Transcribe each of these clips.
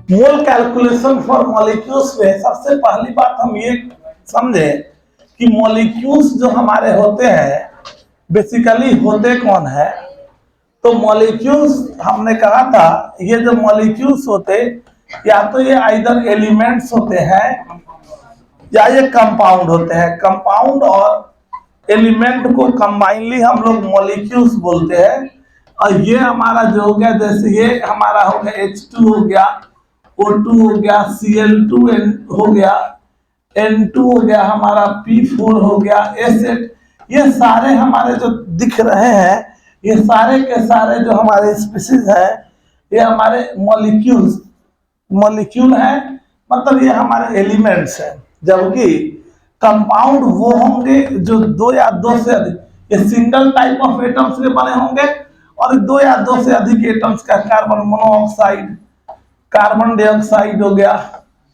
Mole calculation for molecules में सबसे पहली बात हम ये समझे कि मॉलिक्यूल्स जो हमारे होते हैं बेसिकली होते कौन है। तो मॉलिक्यूल्स हमने कहा था ये जो मॉलिक्यूल्स होते या तो ये आइदर एलिमेंट्स होते हैं या ये कंपाउंड होते हैं। कंपाउंड और एलिमेंट को कंबाइनली हम लोग मॉलिक्यूल्स बोलते हैं। और ये हमारा जो हो गया, जैसे ये हमारा हो गया H2 हो गया, O2 हो गया, Cl2 हो गया, N2 हो गया, हमारा P4 हो गया, S8, ये सारे हमारे जो दिख रहे हैं ये सारे के सारे जो हमारे स्पीशीज है ये हमारे मॉलिक्यूल है, मतलब ये हमारे एलिमेंट्स हैं। जबकि कंपाउंड वो होंगे जो दो या दो से अधिक, ये सिंगल टाइप ऑफ एटम्स के बने होंगे और दो या दो से अधिक एटम्स का, कार्बन मोनोऑक्साइड, कार्बन डाइऑक्साइड हो गया,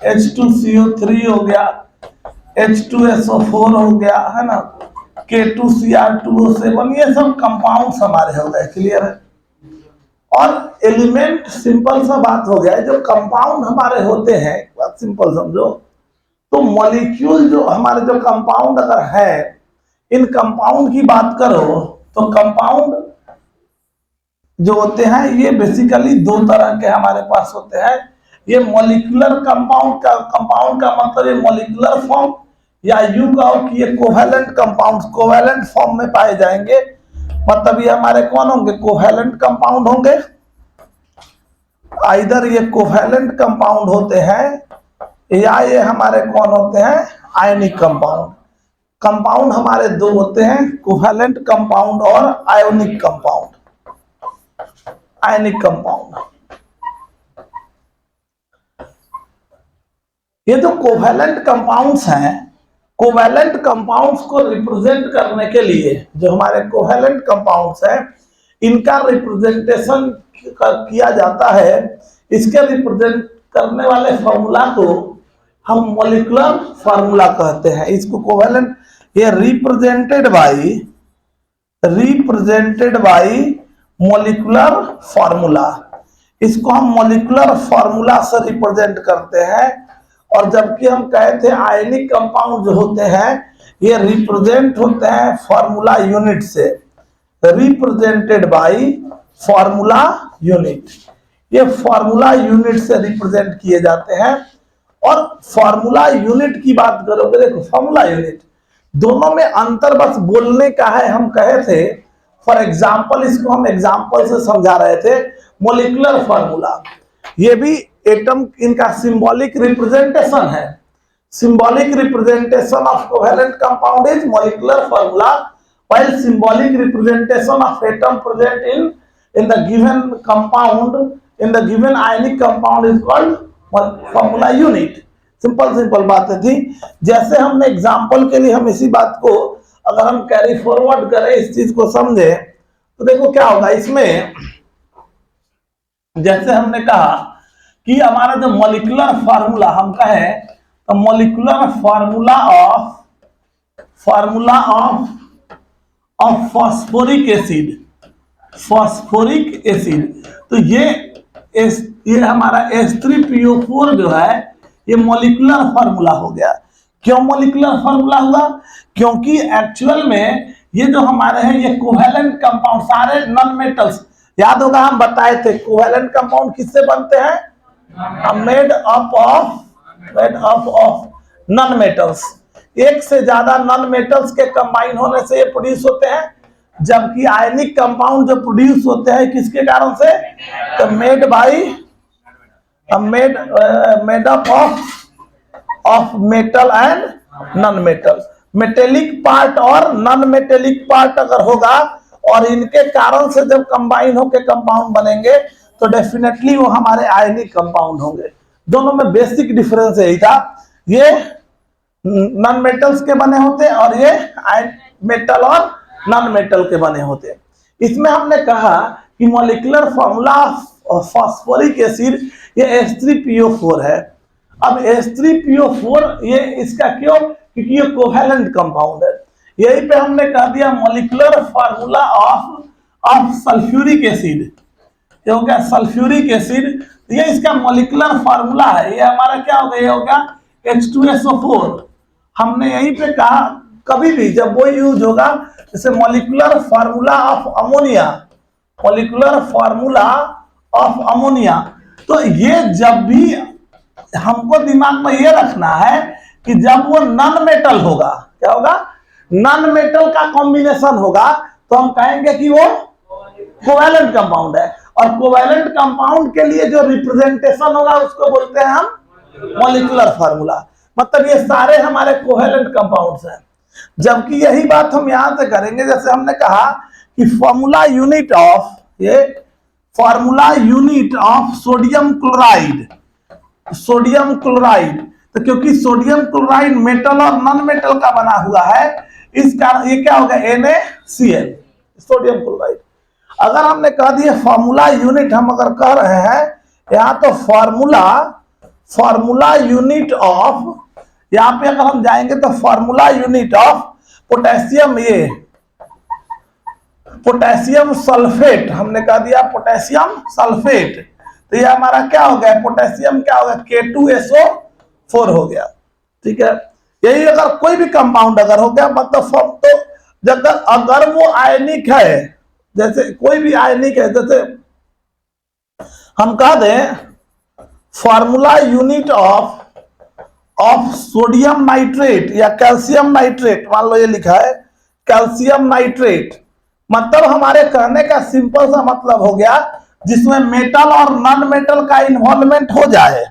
H2CO3 हो गया, H2SO4 हो गया, है ना, K2Cr2O7, ये सब कंपाउंड्स हमारे हो गए। क्लियर है। और एलिमेंट सिंपल सा बात हो गया, जो कंपाउंड हमारे होते हैं, बात सिंपल समझो। तो मॉलिक्यूल जो हमारे जो कंपाउंड अगर है, इन कंपाउंड की बात करो तो कंपाउंड जो होते हैं ये बेसिकली दो तरह के हमारे पास होते हैं। ये मॉलिक्यूलर कंपाउंड का मतलब ये मॉलिक्यूलर फॉर्म, या यूं कहो कि ये कोवैलेंट कंपाउंड्स कोवैलेंट फॉर्म में पाए जाएंगे। मतलब ये हमारे कौन होंगे, कोवैलेंट कंपाउंड होंगे। आइदर ये कोवैलेंट कंपाउंड होते हैं या ये हमारे कौन होते हैं, आयनिक कंपाउंड। कंपाउंड हमारे दो होते हैं, कोवैलेंट कंपाउंड और आयोनिक कंपाउंड। आयनिक कंपाउंड, ये जो कोवैलेंट कंपाउंड्स हैं, कोवैलेंट कंपाउंड्स को रिप्रेजेंट करने के लिए जो हमारे कोवैलेंट कंपाउंड्स हैं इनका रिप्रेजेंटेशन किया जाता है। इसके रिप्रेजेंट करने वाले फॉर्मूला को हम मॉलिक्यूलर फार्मूला कहते हैं। इसको कोवैलेंट, ये रिप्रेजेंटेड बाय मॉलिक्यूलर फार्मूला, इसको हम मॉलिक्यूलर फार्मूला से रिप्रेजेंट करते हैं। और जबकि हम कहे थे आयनिक कंपाउंड जो होते हैं ये रिप्रेजेंट होते हैं फार्मूला यूनिट से, रिप्रेजेंटेड बाय फार्मूला यूनिट। ये फार्मूला यूनिट से रिप्रेजेंट किए जाते हैं। और फार्मूला यूनिट की बात करोगे, देखो फार्मूला यूनिट दोनों में अंतर बस बोलने का है। हम कहे थे फॉर एग्जाम्पल, इसको हम एग्जाम्पल से समझा रहे थे। मॉलिक्यूलर फार्मूला ये भी एटम, इनका सिंबॉलिक रिप्रेजेंटेशन है। Symbolic representation of covalent compound is molecular formula, while symbolic representation of atom present in the given compound, in the given ionic compound is called formula unit। Simple बातें थी। जैसे हमने example के लिए हम इसी बात को अगर हम कैरी फॉरवर्ड करें, इस चीज को समझे, तो देखो क्या होगा इसमें। जैसे हमने कहा कि हमारा जो मॉलिक्यूलर फार्मूला हम कहें तो molecular formula of phosphoric acid, तो ये हमारा H3PO4 जो है ये मॉलिक्यूलर फार्मूला हो गया। क्यों मॉलिक्यूलर फार्मूला हुआ? क्योंकि एक्चुअल में ये जो हमारे हैं ये कोवैलेंट कंपाउंड, सारे नॉन मेटल्स, याद होगा हम बताए थे कोवैलेंट कंपाउंड किससे बनते हैं, made up of non metals. एक से ज्यादा नॉन मेटल्स के कंबाइन होने से ये प्रोड्यूस होते हैं। जबकि आयनिक कंपाउंड जो प्रोड्यूस होते हैं किसके कारण से, तो made up of metal and non metal. Metallic part और नॉन मेटेलिक पार्ट अगर होगा और इनके कारण से जब कंबाइन होकर कंपाउंड बनेंगे तो डेफिनेटली वो हमारे आयनिक कंपाउंड होंगे। दोनों में बेसिक डिफरेंस यही था, ये नॉन मेटल्स के बने होते और ये मेटल और नॉन मेटल के बने होते। इसमें हमने कहा कि molecular formula of phosphoric acid ये H3PO4 है। अब H3PO4 ये इसका क्यों, क्योंकि ये कोवैलेंट कंपाउंड है। यही पे हमने कह दिया molecular formula of sulphuric acid, ये हो गया सल्फ्यूरिक एसिड, ये इसका मॉलिक्यूलर फार्मूला है। ये हमारा क्या हो गया, ये हो गया H2SO4। हमने यहीं पे कहा कभी भी जब वो यूज होगा, जैसे molecular formula of ammonia, molecular formula of ammonia, तो ये जब भी हमको दिमाग में ये रखना है कि जब वो नॉन मेटल होगा, क्या होगा, नॉन मेटल का कॉम्बिनेशन होगा, तो हम कहेंगे कि वो कोवैलेंट कंपाउंड है। और कोवैलेंट कंपाउंड के लिए जो रिप्रेजेंटेशन होगा उसको बोलते हैं हम मॉलिक्यूलर फार्मूला। मतलब ये सारे हमारे कोवैलेंट कंपाउंड्स हैं। जबकि यही बात हम यहां से करेंगे, जैसे हमने कहा कि फॉर्मूला यूनिट ऑफ, ये formula unit of sodium chloride, sodium chloride, तो क्योंकि सोडियम क्लोराइड मेटल और नॉन मेटल का बना हुआ है, इस कारण ये क्या होगा, NaCl, सोडियम क्लोराइड। अगर हमने कह दिया फॉर्मूला यूनिट, हम अगर कह रहे हैं यहां, तो फॉर्मूला यूनिट ऑफ, यहां पे अगर हम जाएंगे तो फॉर्मूला यूनिट ऑफ पोटेशियम, ये पोटेशियम सल्फेट, हमने कह दिया पोटेशियम सल्फेट, तो ये हमारा क्या हो गया, पोटेशियम क्या हो गया, K2SO4 हो गया। ठीक है, यही अगर कोई भी कंपाउंड अगर हो गया, मतलब तो जब अगर वो आयनिक है, जैसे कोई भी आयनिक है, जैसे हम कह दें formula unit of sodium nitrate या कैल्शियम नाइट्रेट, मान लो ये लिखा है कैल्शियम नाइट्रेट, मतलब हमारे कहने का सिंपल सा मतलब हो गया जिसमें मेटल और नॉन मेटल का इन्वॉल्वमेंट हो जाए,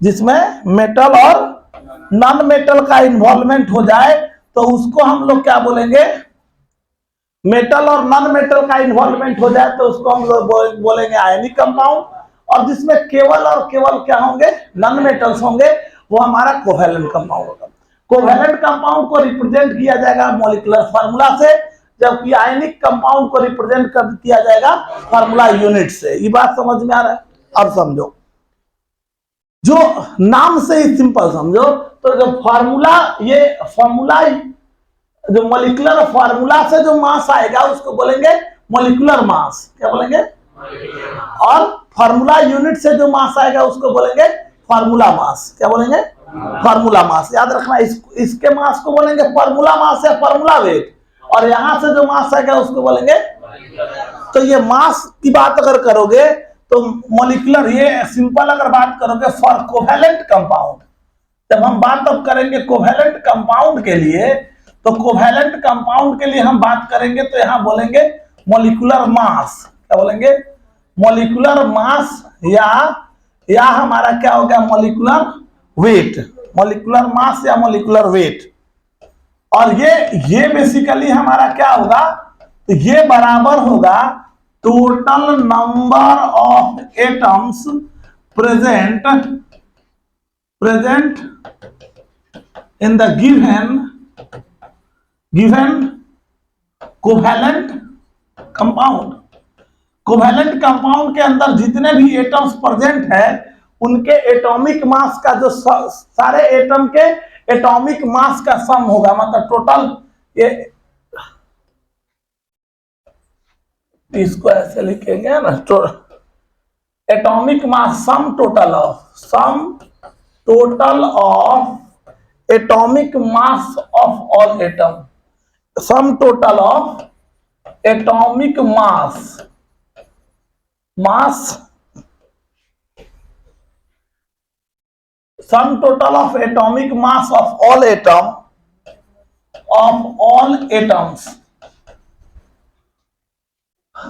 जिसमें मेटल और नॉन मेटल का इन्वॉल्वमेंट हो जाए, तो उसको हम लोग क्या बोलेंगे, मेटल और नॉन मेटल का इन्वॉल्वमेंट हो जाए तो उसको हम लोग बोलेंगे आयनिक कंपाउंड। और जिसमें केवल और केवल क्या होंगे, नॉन मेटल्स होंगे, वो हमारा कोवैलेंट कंपाउंड होगा। कोवैलेंट कंपाउंड को रिप्रेजेंट किया जाएगा मॉलिक्यूलर फार्मूला से, जबकि आयनिक कंपाउंड को रिप्रेजेंट किया जाएगा फार्मूला यूनिट से। ये बात समझ में आ रहा है? अब समझो, जो नाम से ही सिंपल समझो, तो जो फार्मूला, ये फार्मूला जो मॉलिक्यूलर फार्मूला से जो मास आएगा उसको बोलेंगे मॉलिक्यूलर मास, क्या बोलेंगे, और फार्मूला यूनिट से जो मास आएगा उसको बोलेंगे फार्मूला मास, क्या बोलेंगे, फार्मूला मास। याद रखना, इसके मास को बोलेंगे फार्मूला मास या फार्मूला वेट, और यहां से जो मास आएगा उसको बोलेंगे। तो ये मास की बात अगर करोगे तो मॉलिक्यूलर, ये सिंपल अगर बात करोगे फॉर कोवैलेंट कंपाउंड, जब हम बात अब करेंगे कोवैलेंट कंपाउंड के लिए, तो कोवैलेंट कंपाउंड के लिए हम बात करेंगे तो यहां बोलेंगे मॉलिक्यूलर मास, क्या बोलेंगे, मॉलिक्यूलर मास, या हमारा क्या हो गया, मॉलिक्यूलर वेट, मॉलिक्यूलर मास या मॉलिक्यूलर वेट। और ये बेसिकली हमारा क्या होगा, तो ये बराबर होगा total number of atoms present in the given covalent compound. Covalent compound के अंदर जितने भी एटम्स प्रेजेंट है उनके एटॉमिक मास का, जो सारे एटम के एटॉमिक मास का सम होगा, मतलब टोटल, ये इसको ऐसे लिखेंगे ना, atomic mass, sum total of atomic mass of all atom, sum total of atomic sum total of atomic mass of all atoms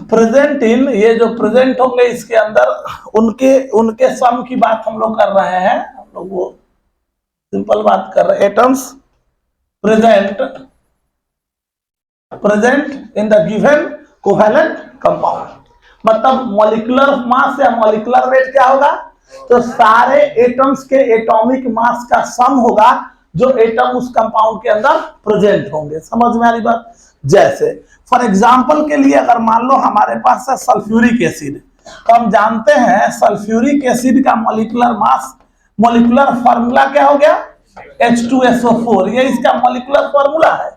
present in, ये जो प्रेजेंट होंगे इसके अंदर, उनके सम की बात हम लोग कर रहे हैं, हम लोग वो सिंपल बात कर रहे हैं, atoms present in the given covalent compound. मतलब मॉलिक्यूलर मास या मॉलिक्यूलर वेट क्या होगा, तो सारे एटम्स के एटॉमिक मास का सम होगा जो एटम उस कंपाउंड के अंदर प्रेजेंट होंगे। समझ में आ रही बात? जैसे फॉर एग्जांपल के लिए अगर मान लो हमारे पास है सल्फ्यूरिक एसिड, तो हम जानते हैं सल्फ्यूरिक एसिड का मॉलिक्यूलर मास, मॉलिक्यूलर फार्मूला क्या हो गया, H2SO4, ये इसका मॉलिक्यूलर फार्मूला है।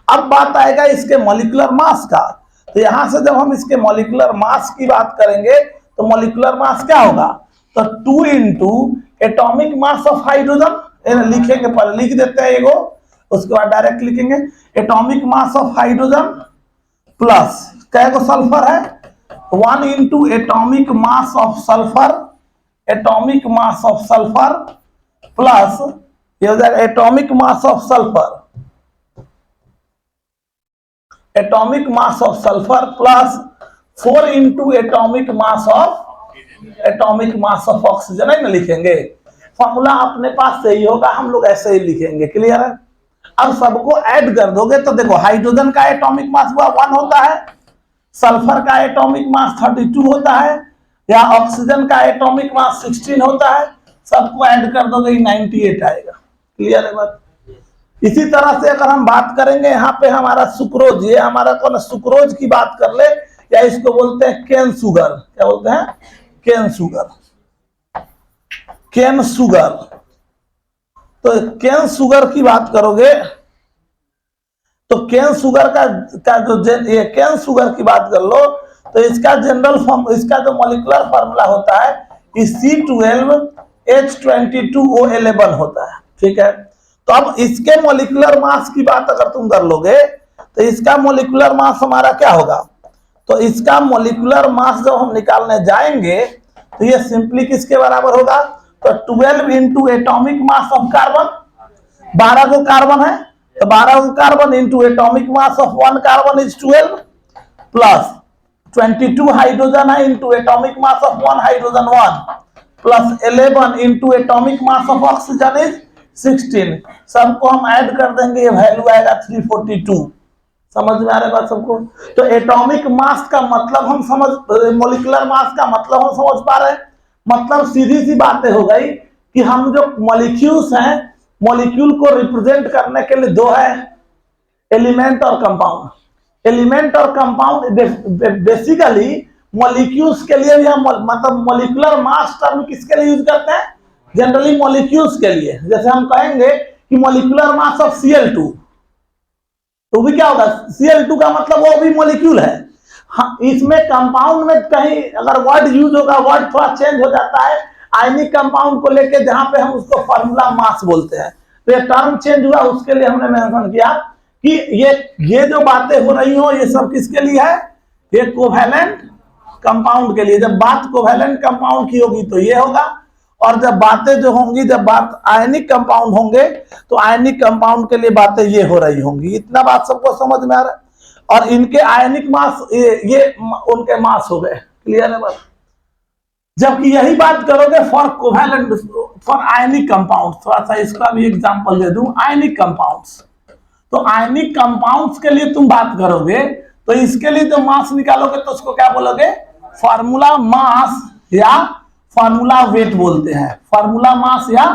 अब बात आएगा इसके मॉलिक्यूलर मास का, तो यहां से जब हम इसके मॉलिक्यूलर मास की बात करेंगे तो मॉलिक्यूलर मास क्या होगा, तो 2 into atomic mass of hydrogen, लिखेंगे पहले लिख देते हैं एगो, उसके बाद डायरेक्ट लिखेंगे atomic mass of hydrogen plus क्या को सल्फर है 1 into atomic mass of sulphur, atomic mass of sulphur plus ये हो जाएगा atomic mass of sulphur, atomic mass of sulphur plus 4 into atomic mass of oxygen है ना, लिखेंगे। फॉर्मूला अपने पास सही होगा, हम लोग ऐसे ही लिखेंगे, क्लियर है। अब सबको ऐड कर दोगे तो देखो हाइड्रोजन का एटॉमिक मास हुआ 1 होता है, सल्फर का एटॉमिक मास 32 होता है, या ऑक्सीजन का एटॉमिक मास 16 होता है, सबको ऐड कर दोगे 98 आएगा, क्लियर है बात। इसी तरह से अगर हम बात करेंगे यहाँ पे हमारा सुक्रोज, ये हमारा कौन सुक्रोज की बात कर ले, या इसको बोलते हैं केन शुगर, क्या बोलते हैं केन शुगर, केन शुगर। तो केन शुगर की बात करोगे तो केन शुगर का जो ये केन शुगर की बात कर लो तो इसका जनरल फॉर्म, इसका जो मॉलिक्यूलर फार्मूला होता है C12H22O11 होता है, ठीक है। तो अब इसके मॉलिक्यूलर मास की बात अगर तुम कर लोगे तो इसका मॉलिक्यूलर मास हमारा क्या होगा, तो इसका मॉलिक्यूलर मास जब हम निकालने जाएंगे तो ये सिंपली किसके बराबर होगा, तो 12 into atomic mass of carbon, 12 को कार्बन है तो 12 को carbon into atomic mass of 1 carbon is 12 plus 22 hydrogen है into atomic mass of 1 hydrogen 1 plus 11 into atomic mass of oxygen is 16। सबको हम ऐड कर देंगे, ये वैल्यू आएगा 342। समझ में आ रहा है बात सबको। तो एटॉमिक मास का मतलब हम समझ, मॉलिक्यूलर मास का मतलब हम समझ पा रहे हैं। मतलब सीधी सी बातें हो गई कि हम जो मॉलिक्यूल्स हैं, मॉलिक्यूल को रिप्रेजेंट करने के लिए दो है, एलिमेंट और कंपाउंड। एलिमेंट और कंपाउंड बेसिकली मॉलिक्यूल्स के लिए भी हम मतलब मॉलिक्यूलर मास टर्म किसके लिए यूज करते हैं, जनरली मॉलिक्यूल्स के लिए। जैसे हम कहेंगे कि मॉलिक्यूलर मास ऑफ Cl2, तो भी क्या होगा, Cl2 का मतलब वो भी मॉलिक्यूल है। हाँ, इसमें कंपाउंड में कहीं अगर वर्ड यूज होगा, वर्ड थोड़ा चेंज हो जाता है आयनिक कंपाउंड को लेके, जहां पे हम उसको फार्मूला मास बोलते हैं। तो ये टर्म चेंज हुआ, उसके लिए हमने मेंशन किया कि ये जो बातें हो रही हो ये सब किसके लिए है, ये कोवैलेंट कंपाउंड के लिए। जब बात कोवैलेंट कंपाउंड की होगी तो ये होगा, और जब बातें जो होंगी, जब बात आयनिक कंपाउंड होंगे तो आयनिक कंपाउंड के लिए बातें ये हो रही होंगी। इतना बात सबको समझ में आ रहा है। और इनके आयनिक मास ये उनके मास हो गए, क्लियर है बात। जबकि यही बात करोगे for covalent, for ionic compound, थोड़ा सा इसका भी एग्जांपल दे दूं। आयनिक कंपाउंड्स, तो आयनिक कंपाउंड्स के लिए तुम बात करोगे तो इसके लिए जो मास निकालोगे तो उसको क्या बोलोगे, फार्मूला मास या फार्मूला वेट बोलते हैं। फार्मूला मास या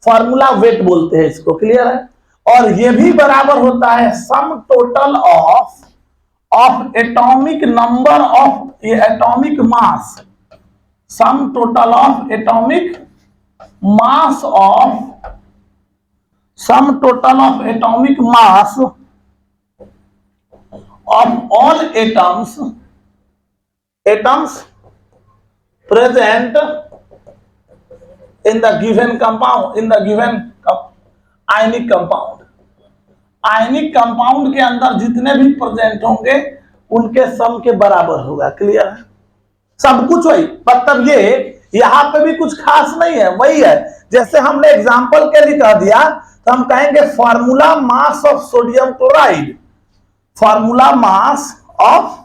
फार्मूला वेट बोलते हैं इसको, क्लियर है। और ये भी बराबर होता है sum total of atomic number of atomic mass, sum total of atomic mass of, sum total of atomic mass of all atoms present in the given compound, in the given ionic compound। Ionic compound के अंदर जितने भी present होंगे उनके सम के बराबर होगा, clear है। सब कुछ वही, मतलब ये यहां पे भी कुछ खास नहीं है, वही है। जैसे हमने एग्जांपल के लिए कह दिया तो हम कहेंगे formula mass of sodium chloride, formula mass of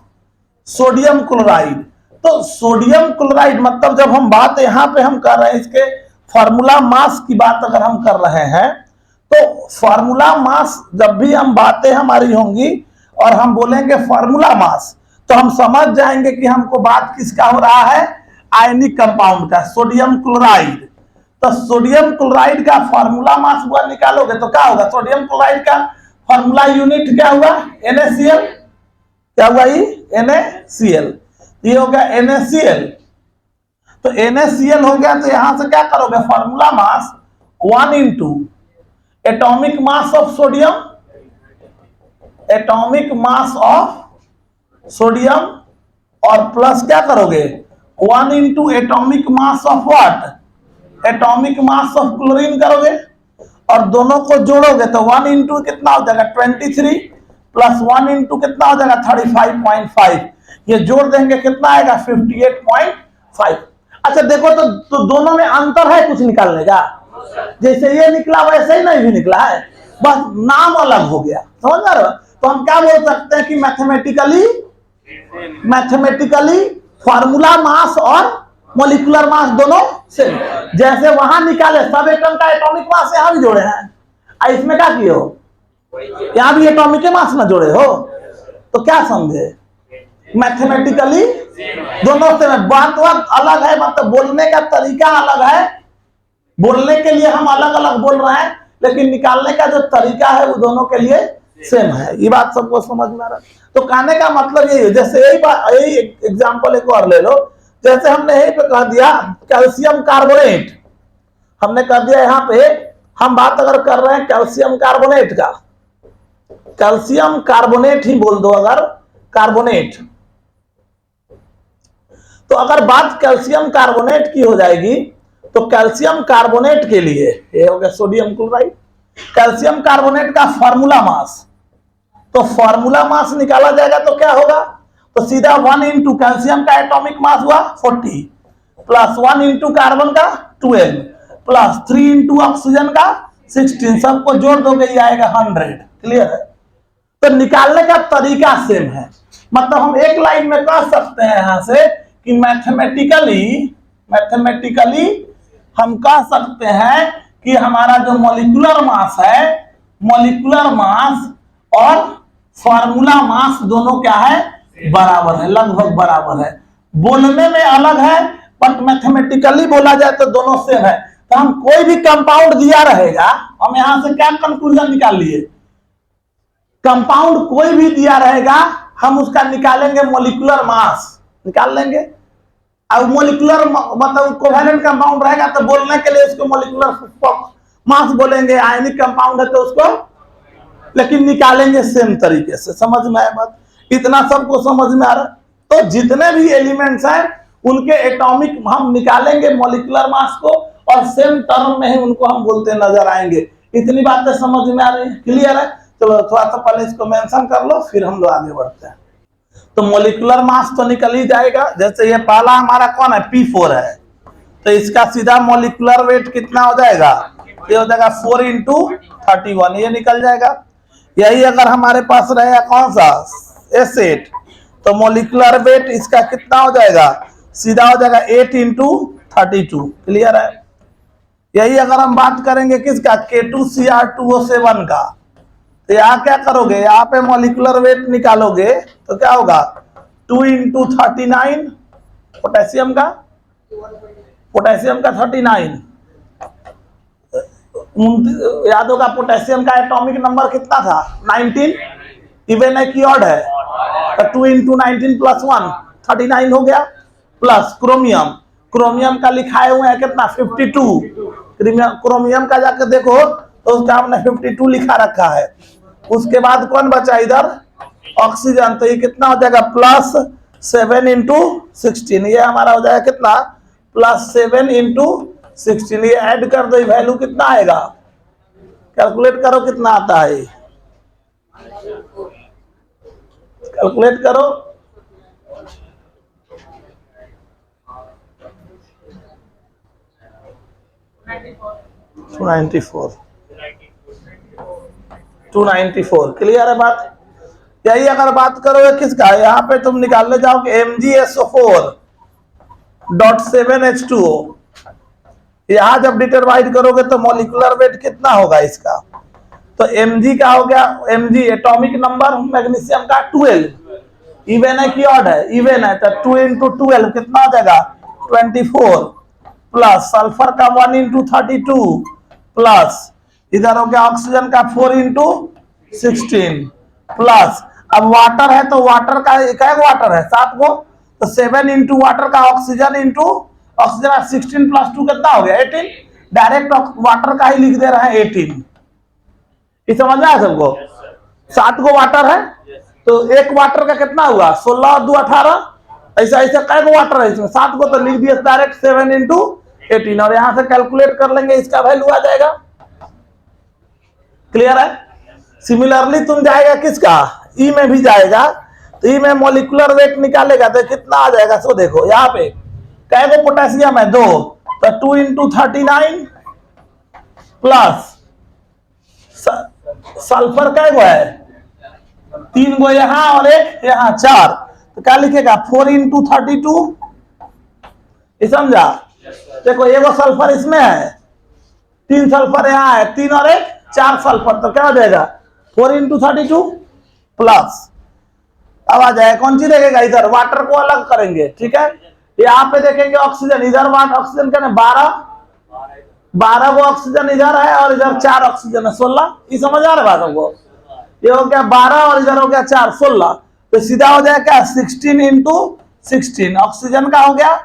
sodium chloride. तो सोडियम क्लोराइड मतलब जब हम बात यहां पे हम कर रहे हैं, इसके फार्मूला मास की बात अगर हम कर रहे हैं तो फार्मूला मास जब भी हम बातें हमारी होंगी और हम बोलेंगे फार्मूला मास तो हम समझ जाएंगे कि हमको बात किसका हो रहा है, आयनिक कंपाउंड का, सोडियम क्लोराइड। तो सोडियम क्लोराइड का फार्मूला मास हुआ निकालोगे तो क्या होगा, सोडियम क्लोराइड का फार्मूला यूनिट क्या हुआ, NaCl। क्या हुआ ये, NaCl। ये हो गया NaCl। तो NaCl हो गया तो यहां से क्या करोगे, formula mass 1 into atomic mass of sodium, atomic mass of sodium और प्लस क्या करोगे 1 into atomic mass of what, atomic mass of chlorine करोगे और दोनों को जोड़ोगे तो 1 इंटू कितना हो जाएगा 23 प्लस 1 इंटू कितना हो जाएगा 35.5, ये जोड़ देंगे कितना आएगा 58.5। अच्छा देखो तो दोनों में अंतर है कुछ निकालने का, जैसे ये निकला वैसे ही नहीं भी निकला है, बस नाम अलग हो गया, समझ रहे हो। तो हम क्या बोल सकते हैं कि मैथमेटिकली फार्मूला मास और मॉलिक्यूलर मास दोनों सेम, जैसे वहां निकाले सब एटम का एटॉमिक मास यहां भी जोड़े हैं, इसमें क्या किए हो यहां भी एटॉमिक मास ना जोड़े हो, तो क्या समझे मैथमेटिकली दोनों से बात अलग है, मतलब बोलने का तरीका अलग है, बोलने के लिए हम अलग अलग बोल रहे हैं लेकिन निकालने का जो तरीका है वो दोनों के लिए सेम है, ये बात सबको समझ में आ रहा है। तो कहने का मतलब यही है, जैसे यही एग्जांपल एक और ले लो, जैसे हमने यहीं पे कह दिया कैल्शियम कार्बोनेट, हमने कह दिया यहाँ पे हम बात अगर कर रहे हैं कैल्शियम कार्बोनेट का, कैल्शियम कार्बोनेट ही बोल दो अगर कार्बोनेट, तो अगर बात कैल्शियम कार्बोनेट की हो जाएगी तो कैल्शियम कार्बोनेट के लिए ये हो गया सोडियम क्लोराइड, कैल्शियम कार्बोनेट का फार्मूला मास, तो फार्मूला मास निकाला जाएगा तो क्या होगा, तो सीधा 1 इंटू कैल्शियम का एटॉमिक मास हुआ 40 प्लस 1 इंटू कार्बन का 12 प्लस 3 इंटू ऑक्सीजन का 16, सबको जोड़ दोगे ये आएगा 100। क्लियर है। तो निकालने का तरीका सेम है, मतलब हम एक लाइन में कह सकते हैं यहां से कि मैथमेटिकली हम कह सकते हैं कि हमारा जो मॉलिक्यूलर मास है, मॉलिक्यूलर मास और फार्मूला मास दोनों क्या है बराबर है, लगभग बराबर है, बोलने में अलग है बट मैथमेटिकली बोला जाए तो दोनों सेम है। तो हम कोई भी कंपाउंड दिया रहेगा, हम यहां से क्या कंक्लूजन निकाल लिए, कंपाउंड कोई भी दिया रहेगा हम उसका निकालेंगे मॉलिक्यूलर मास निकाल लेंगे, अब मॉलिक्यूलर मतलब कोवेलेंट कंपाउंड रहेगा तो बोलने के लिए उसको मॉलिक्यूलर मास बोलेंगे, आयनिक कंपाउंड है तो उसको लेकिन निकालेंगे सेम तरीके से। समझ में आया बात, इतना सबको समझ में आ रहा है। तो जितने भी एलिमेंट्स हैं उनके एटॉमिक हम निकालेंगे मॉलिक्यूलर मास को और सेम टर्म में ही उनको हम बोलते नजर आएंगे। इतनी बातें समझ में आ रही है, क्लियर है। चलो थोड़ा सा पहले इसको मेंशन कर लो फिर हम लोग आगे बढ़ते हैं। तो मॉलिक्यूलर मास तो निकल ही जाएगा, जैसे ये पहला हमारा कौन है P4 है, तो इसका सीधा मॉलिक्यूलर वेट कितना हो जाएगा, ये हो जाएगा 4 इंटू 31, ये निकल जाएगा। यही अगर हमारे पास रहेगा कौन सा S8 तो मॉलिक्यूलर वेट इसका कितना हो जाएगा, सीधा हो जाएगा 8 इंटू 32। क्लियर है। यही अगर हम बात करेंगे किसका K2Cr2O7 का, तो यहाँ क्या करोगे, यहाँ पे मॉलिक्यूलर वेट निकालोगे तो क्या होगा 2 इंटू 39 पोटेशियम का 39, याद होगा पोटेशियम का एटॉमिक नंबर कितना था 19, इवन है कि ऑड है, तो 2 इंटू 19 प्लस 1 39 हो गया, प्लस क्रोमियम का लिखाए हुए है कितना 52, क्रोमियम का जाकर देखो तो उसका हमने 52 लिखा रखा है। उसके बाद कौन बचा इधर ऑक्सीजन, तो ये कितना हो जाएगा प्लस 7 इंटू 16, ये हमारा हो जाएगा कितना प्लस 7 इंटू 16, ये ऐड कर दो, वैल्यू कितना आएगा, कैलकुलेट करो कितना आता है, कैलकुलेट करो, टू 294। क्लियर है बात। यही अगर बात करो किसका, यहाँ पे तुम निकालने जाओगे MgSO4.7H2O, यहां जब डिटरमाइन करोगे तो मॉलिक्यूलर वेट कितना होगा इसका, तो Mg का हो गया, Mg एटॉमिक नंबर मैग्नीशियम का 12, इवन है कि ऑड है, इवन है, तो 2 इंटू 12 कितना हो जाएगा 24, प्लस सल्फर का 1 इंटू 32, प्लस इधर हो गया ऑक्सीजन का 4 इंटू 16, प्लस अब वाटर है तो वाटर का एक वाटर है 7 को, तो 7 इंटू वाटर का ऑक्सीजन इंटू ऑक्सीजन 16 प्लस 2 कितना हो गया 18, डायरेक्ट वाटर का ही लिख दे रहे हैं 18। ये समझ में आया सबको, 7 को वाटर है तो एक वाटर का कितना हुआ 16 और 2 18, ऐसा ऐसा कै को वाटर है इसमें 7 को, तो लिख दिया डायरेक्ट 7 इंटू 18 और यहां से कैलकुलेट कर लेंगे, इसका वैल्यू आ जाएगा। क्लियर है। सिमिलरली तुम जाएगा किसका ई में भी जाएगा, तो ई में मॉलिक्यूलर वेट निकालेगा तो कितना आ जाएगा। सो देखो यहाँ पे कै को पोटेशियम है 2, तो 2 इंटू 39 प्लस सल्फर कै को है 3 गो यहां और एक यहां 4, तो क्या लिखेगा 4 इंटू 32, समझा। देखो एगो सल्फर इसमें है, 3 सल्फर यहाँ है, 3 और एक 4 सल्फर, तो क्या हो जाएगा 4 इंटू 32 प्लस, अब आ जाएगा कौन सी देखेगा इधर, वाटर को अलग करेंगे, ठीक है। यहाँ पे देखेंगे ऑक्सीजन, इधर ऑक्सीजन का 12 को ऑक्सीजन इधर है और इधर 4 ऑक्सीजन है 16, ये समझ आ रहा है बात हमको। ये हो गया 12 और इधर हो गया 4 16, तो सीधा हो जाएगा क्या 16 इंटू 16, ऑक्सीजन का हो गया,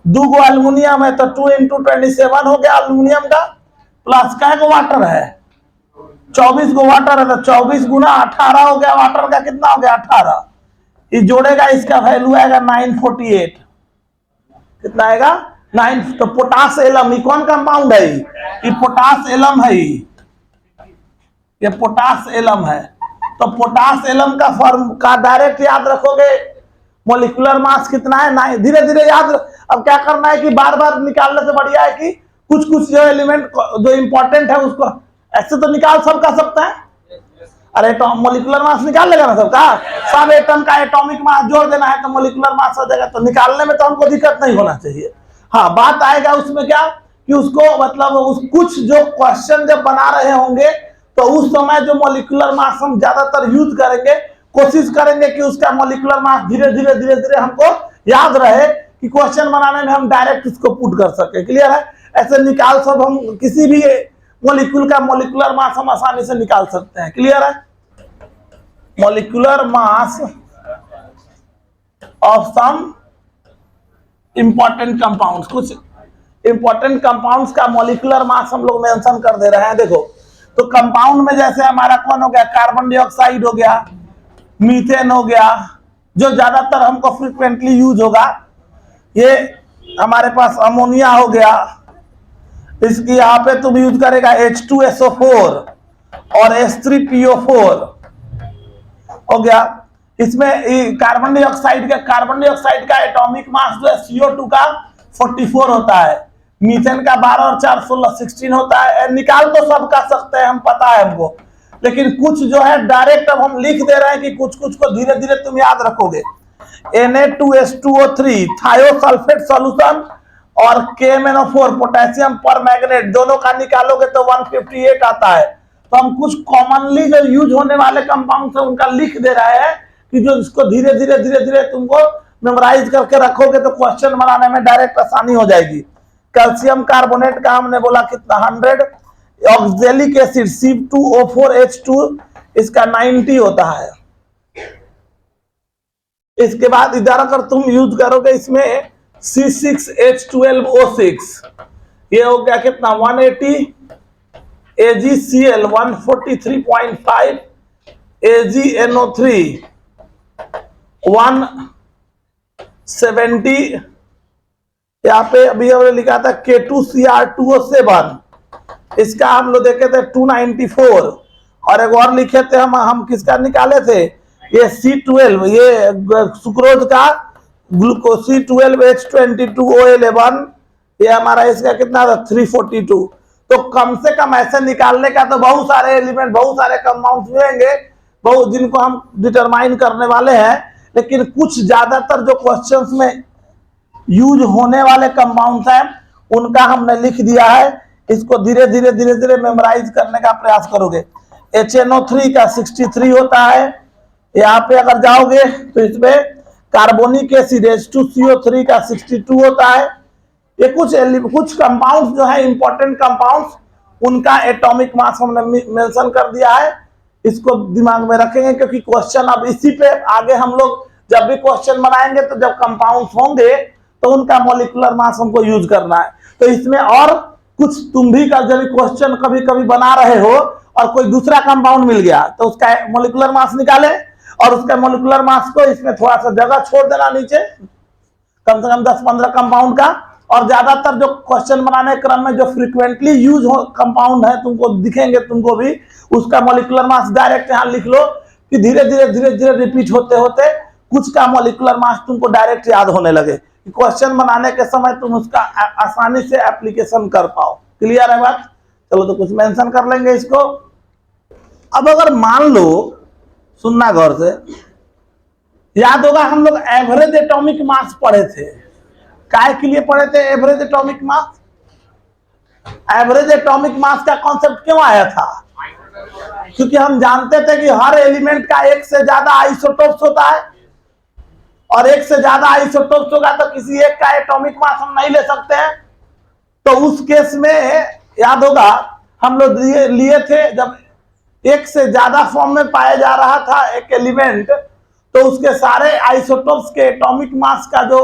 2 गो एल्युमिनियम है तो 2 इंटू 27 हो गया एल्युमिनियम का, प्लस क्या को वाटर है 24 गो वाटर है तो 24 गुना 18 हो गया, वाटर का कितना हो गया 18, ये जोड़ेगा इसका वैल्यू आएगा 948, कितना आएगा 9। तो पोटास एलम ये कौन कंपाउंड है, ये पोटास एलम है, ये पोटास एलम है। तो पोटास एलम का फॉर्म का डायरेक्ट याद रखोगे, मॉलिक्यूलर मास कितना है, धीरे धीरे याद। अब क्या करना है कि बार बार निकालने से बढ़िया है कि कुछ कुछ जो एलिमेंट जो इंपॉर्टेंट है उसको ऐसे तो निकाल सबका सकता है। अरे तो मॉलिक्यूलर मास निकाल लेगा ना सबका, सब एटम का एटॉमिक मास जोड़ देना है तो मॉलिक्यूलर मास हो जाएगा, तो निकालने में तो हमको दिक्कत नहीं होना चाहिए। हाँ बात आएगा उसमें क्या कि उसको मतलब कुछ जो क्वेश्चन जब बना रहे होंगे तो उस समय जो मॉलिक्यूलर मास हम ज्यादातर यूज करेंगे, कोशिश करेंगे कि उसका मॉलिक्यूलर मास धीरे धीरे हमको याद रहे कि क्वेश्चन बनाने में हम डायरेक्ट इसको पुट कर सके। क्लियर है। ऐसे निकाल सब हम किसी भी मॉलिक्यूल का मॉलिक्यूलर मास हम आसानी से निकाल सकते हैं। क्लियर है। Molecular mass of some important compounds, कुछ इंपॉर्टेंट कंपाउंड्स का मॉलिक्यूलर मास हम लोग मेंशन कर दे रहे हैं। देखो तो कंपाउंड में जैसे हमारा कौन हो गया, कार्बन डाइऑक्साइड हो गया, मीथेन हो गया, जो ज्यादातर हमको फ्रिक्वेंटली यूज होगा। ये हमारे पास अमोनिया हो गया, इसकी यहाँ पे तुम यूज करेगा H2SO4 और H3PO4 हो गया। इसमें कार्बन डाइऑक्साइड का एटॉमिक मास जो है CO2 का 44 होता है, मीथेन का 12 और 4 16 16 होता है। निकाल तो सब कर सकते हैं हम, पता है हमको, लेकिन कुछ जो है डायरेक्ट अब हम लिख दे रहे हैं कि कुछ कुछ को धीरे धीरे तुम याद रखोगे। Na2H2O3 थायोसल्फेट सॉल्यूशन और KMnO4 पोटेशियम पर मैग्नेट, दोनों का निकालोगे तो 158 आता है। तो हम कुछ कॉमनली जो यूज होने वाले कंपाउंड है उनका लिख दे रहे हैं कि जो इसको धीरे धीरे तुमको मेमोराइज करके रखोगे तो क्वेश्चन बनाने में डायरेक्ट आसानी हो जाएगी। कैल्शियम कार्बोनेट का हमने बोला कितना 100, ऑक्जेलिक एसिड C2O4H2 इसका 90 होता है। इसके बाद इधर अगर तुम यूज करोगे इसमें C6H12O6, ये हो गया कितना 180, AgCl 143.5, AgNO3 170, यहाँ पे अभी हमने लिखा था K2Cr2O7, इसका हम लोग देखे थे 294, और एक और लिखे थे हम किसका निकाले थे, ये C12, ये सुक्रोज का ग्लूकोज C12H22O11, ये हमारा इसका कितना था 342। तो कम से कम ऐसे निकालने का तो बहुत सारे एलिमेंट, बहुत सारे कंपाउंड्स मिलेंगे, बहुत जिनको हम डिटरमाइन करने वाले हैं। लेकिन कुछ ज्यादातर जो क्वेश्चंस में यूज होने वाले कंपाउंड्स हैं उनका हमने लिख दिया है। इसको धीरे धीरे मेमोराइज करने का प्रयास करोगे। HNO3 का 63 होता है। यहाँ पे अगर जाओगे तो इसमें कार्बोनिक एसिड H2CO3 का 62 होता है। ये कुछ कंपाउंड्स जो है इंपॉर्टेंट कंपाउंड्स, उनका एटॉमिक मास हमने मेंशन कर दिया है। इसको दिमाग में रखेंगे क्योंकि क्वेश्चन अब इसी पे आगे हम लोग जब भी क्वेश्चन बनाएंगे तो जब कंपाउंड्स होंगे तो उनका मॉलिक्यूलर मास हमको यूज करना है। तो इसमें और कुछ तुम भी का जब क्वेश्चन कभी कभी बना रहे हो और कोई दूसरा कंपाउंड मिल गया तो उसका मॉलिक्यूलर मास निकाले, और उसका मोलिकुलर मास को इसमें थोड़ा सा जगह छोड़ देना नीचे, कम से कम 10-15 कंपाउंड का। और ज्यादातर जो क्वेश्चन बनाने के क्रम में जो फ्रीक्वेंटली यूज हो कंपाउंड है तुमको दिखेंगे, तुमको भी उसका मॉलिक्यूलर मास डायरेक्ट यहां लिख लो कि धीरे धीरे रिपीट होते होते कुछ का मॉलिक्यूलर मास तुमको डायरेक्ट याद होने लगे, क्वेश्चन बनाने के समय तुम उसका आसानी से एप्लीकेशन कर पाओ। क्लियर है बात? चलो तो कुछ मेंशन कर लेंगे इसको। अब अगर मान लो, सुनना गौर से, याद होगा हम लोग एवरेज एटॉमिक मास पढ़े थे। काय के लिए पढ़े थे average atomic mass? Average atomic mass का कॉन्सेप्ट क्यों आया था? क्योंकि हम जानते थे कि हर एलिमेंट का एक से ज्यादा आइसोटोप्स होता है, और एक से ज्यादा आइसोटोप्स होगा तो किसी एक का एटॉमिक मास हम नहीं ले सकते हैं। तो उस केस में याद होगा हम लोग लिए थे, जब एक से ज्यादा फॉर्म में पाया जा रहा था एक एलिमेंट, तो उसके सारे आइसोटोप्स के एटॉमिक मास का जो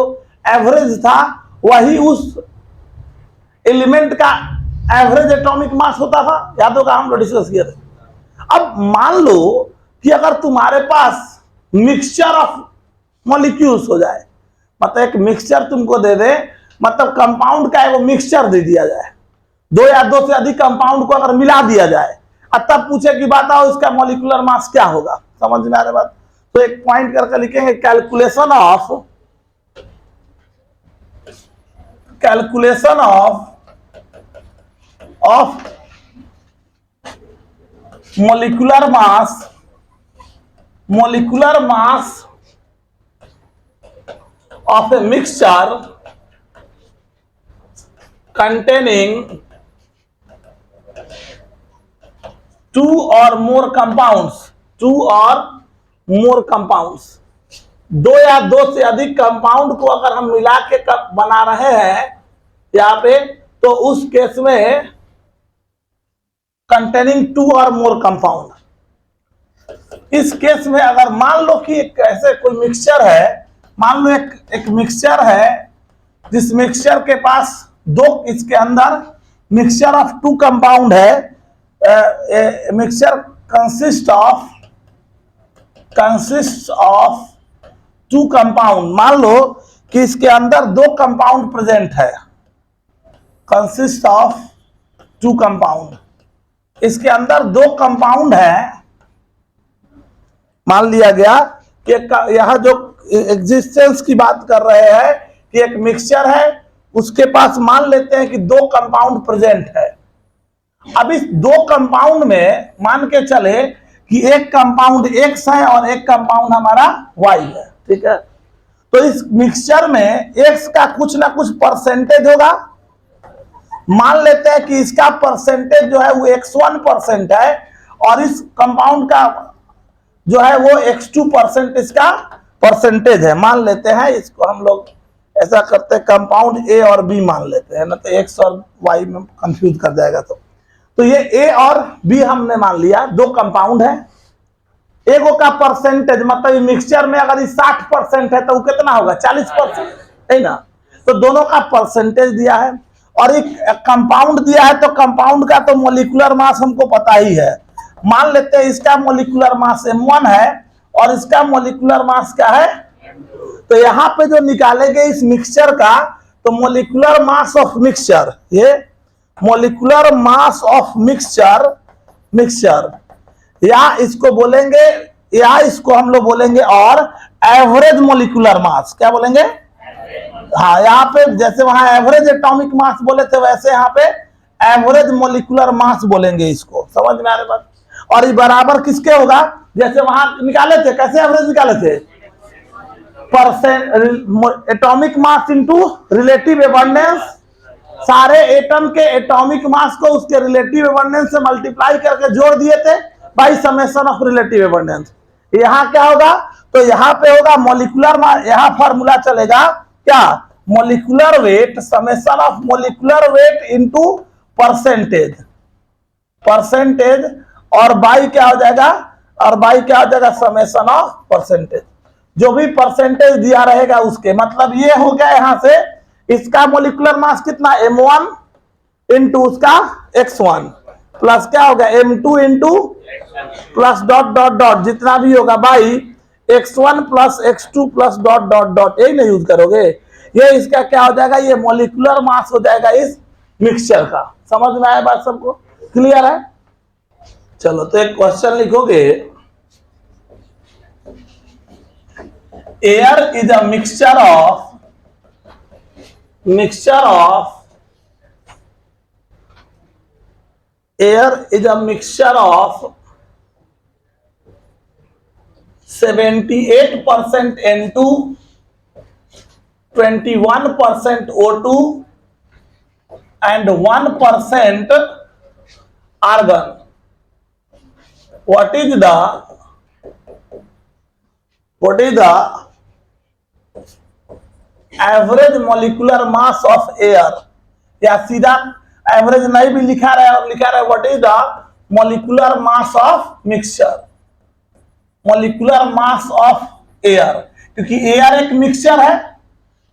एवरेज था वही उस एलिमेंट का एवरेज एटॉमिक मास होता था। याद होगा हम लोग डिस्कस किए थे। अब मान लो कि अगर तुम्हारे पास मिक्सचर ऑफ मॉलिक्यूल्स हो जाए, मतलब एक मिक्सचर तुमको दे दे, मतलब कंपाउंड का एक मिक्सचर दे दिया जाए, दो या दो से अधिक कंपाउंड को अगर मिला दिया जाए, और तब पूछे कि बताओ इसका मॉलिक्यूलर मास क्या होगा। समझ में आ रही बात? तो एक पॉइंट करके लिखेंगे, calculation of molecular mass of a mixture containing two or more compounds, दो या दो से अधिक कंपाउंड को अगर हम मिला के बना रहे हैं यहाँ पे, तो उस केस में कंटेनिंग टू और मोर कंपाउंड, इस केस में अगर मान लो कि एक ऐसे कोई मिक्सचर है, मान लो एक मिक्सचर है, जिस मिक्सचर के पास दो, इसके अंदर मिक्सचर ऑफ टू कंपाउंड है, mixture consist of two compound. मान लो कि इसके अंदर दो कंपाउंड प्रेजेंट है, कंसिस्ट ऑफ टू कंपाउंड, इसके अंदर दो कंपाउंड है। मान लिया गया कि यहां जो एग्जिस्टेंस की बात कर रहे हैं कि एक मिक्सचर है, उसके पास मान लेते हैं कि दो कंपाउंड प्रेजेंट है। अब इस दो कंपाउंड में मान के चले कि एक कंपाउंड एक्स है और एक कंपाउंड हमारा वाई है, ठीक है? तो इस मिक्सचर में एक्स का कुछ ना कुछ परसेंटेज होगा। मान लेते हैं कि इसका परसेंटेज जो है वो x1% है, और इस कंपाउंड का जो है वो x2% इसका परसेंटेज है। मान लेते हैं इसको, हम लोग ऐसा करते हैं, कंपाउंड ए और बी मान लेते हैं, ना तो एक्स और वाई में कंफ्यूज कर जाएगा। तो ये ए और बी हमने मान लिया, दो कंपाउंड है। एगो का परसेंटेज मतलब मिक्सचर में अगर 60% है तो वो कितना होगा? 40%, है ना? तो दोनों का परसेंटेज दिया है, और एक कंपाउंड दिया है, तो कंपाउंड का तो मोलिकुलर मास हमको पता ही है। मान लेते हैं इसका मोलिकुलर मास m1 है और इसका मोलिकुलर मास क्या है? तो यहाँ पे जो निकालेंगे इस मिक्सचर का, तो मोलिकुलर मास ऑफ मिक्सचर, ये मोलिकुलर मास ऑफ मिक्सचर, या इसको बोलेंगे, या इसको हम लोग बोलेंगे और एवरेज मोलिकुलर मास। क्या बोलेंगे? हाँ, यहाँ पे जैसे वहां एवरेज एटॉमिक मास बोले थे, वैसे यहाँ पे एवरेज मोलिकुलर मास बोलेंगे इसको। समझ में आ रही बात? और ये बराबर किसके होगा? जैसे वहां निकाले थे, कैसे एवरेज निकाले थे? Percent atomic mass into relative abundance, सारे एटम के एटॉमिक मास को उसके रिलेटिव एबंडेंस से मल्टीप्लाई करके जोड़ दिए थे by summation of relative abundance. यहाँ क्या होगा? तो यहाँ पे होगा मोलिकुलर मास, यहाँ फॉर्मूला चलेगा क्या? Molecular weight, summation of molecular weight into percentage, और बाई क्या हो जाएगा? और बाई क्या हो जाएगा? Summation of percentage. जो भी परसेंटेज दिया रहेगा उसके, मतलब ये हो गया यहाँ से इसका मोलिकुलर मास कितना? m1 इंटू उसका x1 प्लस क्या होगा? m2 into plus dot dot dot जितना भी होगा by x1 plus x2 plus dot dot dot, यही नहीं यूज करोगे। ये इसका क्या हो जाएगा, ये मॉलिक्यूलर मास हो जाएगा इस मिक्सचर का। समझ में आया बात सबको, क्लियर है? चलो तो एक क्वेश्चन लिखोगे, air is a mixture of air is a mixture of 78% N2, 21% O2 and 1% argon. What is the average molecular mass of air? या सीधा एवरेज नहीं भी लिखा रहा है, और लिखा रहा है what is the molecular mass of mixture, molecular mass of air, क्योंकि एयर एक मिक्सचर है,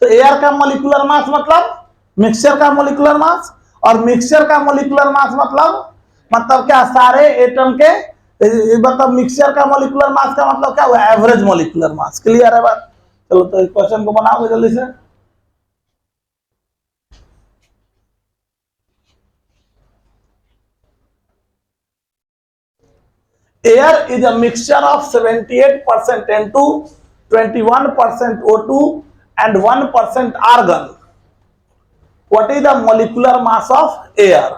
तो एयर का मॉलिक्यूलर मास मतलब मिक्सचर का मॉलिक्यूलर मास, और मिक्सचर का मॉलिक्यूलर मास मतलब क्या, सारे एटम के, मतलब मिक्सचर का मॉलिक्यूलर मास का मतलब क्या हुआ, एवरेज मॉलिक्यूलर मास। क्लियर है बात? चलो तो इस क्वेश्चन को बनाओगे जल्दी से। Air is a mixture of 78% N2, 21% O2 and 1% argon. What is the molecular mass of air?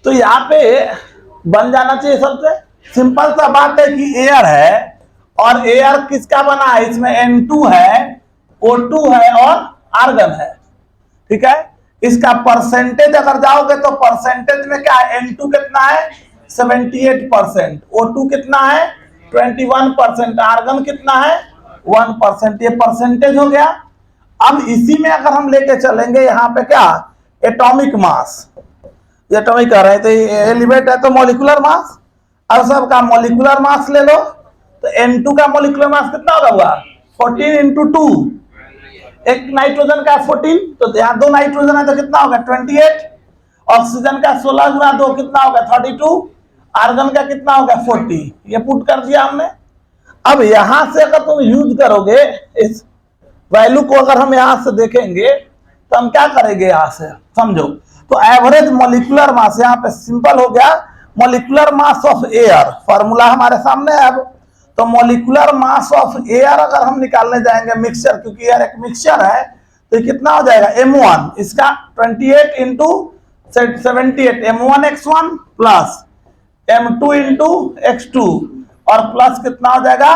तो यहां पे बन जाना चाहिए सबसे सिंपल सा बात है कि एयर है, और एयर किसका बना है, इसमें N2 है, O2 है और आर्गन है। ठीक है, इसका परसेंटेज अगर जाओगे तो परसेंटेज में क्या है, N2 कितना है 78%, O2 कितना है 21%, आर्गन कितना है 1%, ये परसेंटेज हो गया। अब इसी में अगर हम लेके चलेंगे यहाँ पे क्या, एटॉमिक मास, एटॉमिक कह रहे हैं तो एलिमेंट है तो मॉलिक्यूलर मास, अब सबका मॉलिक्यूलर मास ले लो, तो N2 का मॉलिक्यूलर मास कितना होगा 14 इंटू 2, एक नाइट्रोजन का 14, तो यहाँ 2 नाइट्रोजन है तो कितना होगा 28, ऑक्सीजन का 16 गुना 2 कितना होगा 32, आर्गन का कितना होगा 40, ये पुट कर दिया हमने। अब यहां से अगर तुम यूज करोगे इस वैल्यू को, अगर हम यहां से देखेंगे तो हम क्या करेंगे, यहां से समझो, तो एवरेज मॉलिक्यूलर मास यहाँ पे सिंपल हो गया, molecular mass of air, formula हमारे सामने है। अब तो मॉलिक्यूलर मास ऑफ एयर अगर हम निकालने जाएंगे मिक्सचर, क्योंकि एयर एक मिक्सचर है, तो कितना हो जाएगा M1 इसका 28 into 78, M1x1 plus M2 into x2 और प्लस कितना हो जाएगा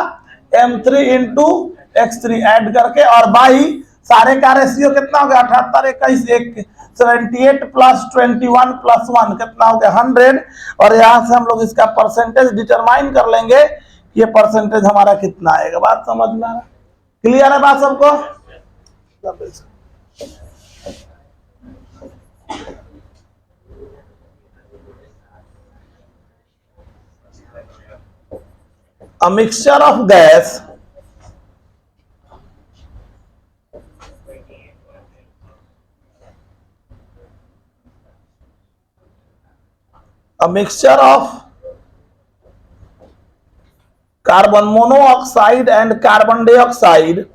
M3 इंटू x3 ऐड करके, और बाई सारे का रेशियो कितना हो गया 78 21 1, 78 प्लस 21 प्लस 1 कितना हो गया 100, और यहां से हम लोग इसका परसेंटेज डिटरमाइन कर लेंगे, ये परसेंटेज हमारा कितना आएगा। बात समझ में आ रहा, क्लियर है बात सबको? A mixture of gas carbon monoxide and carbon dioxide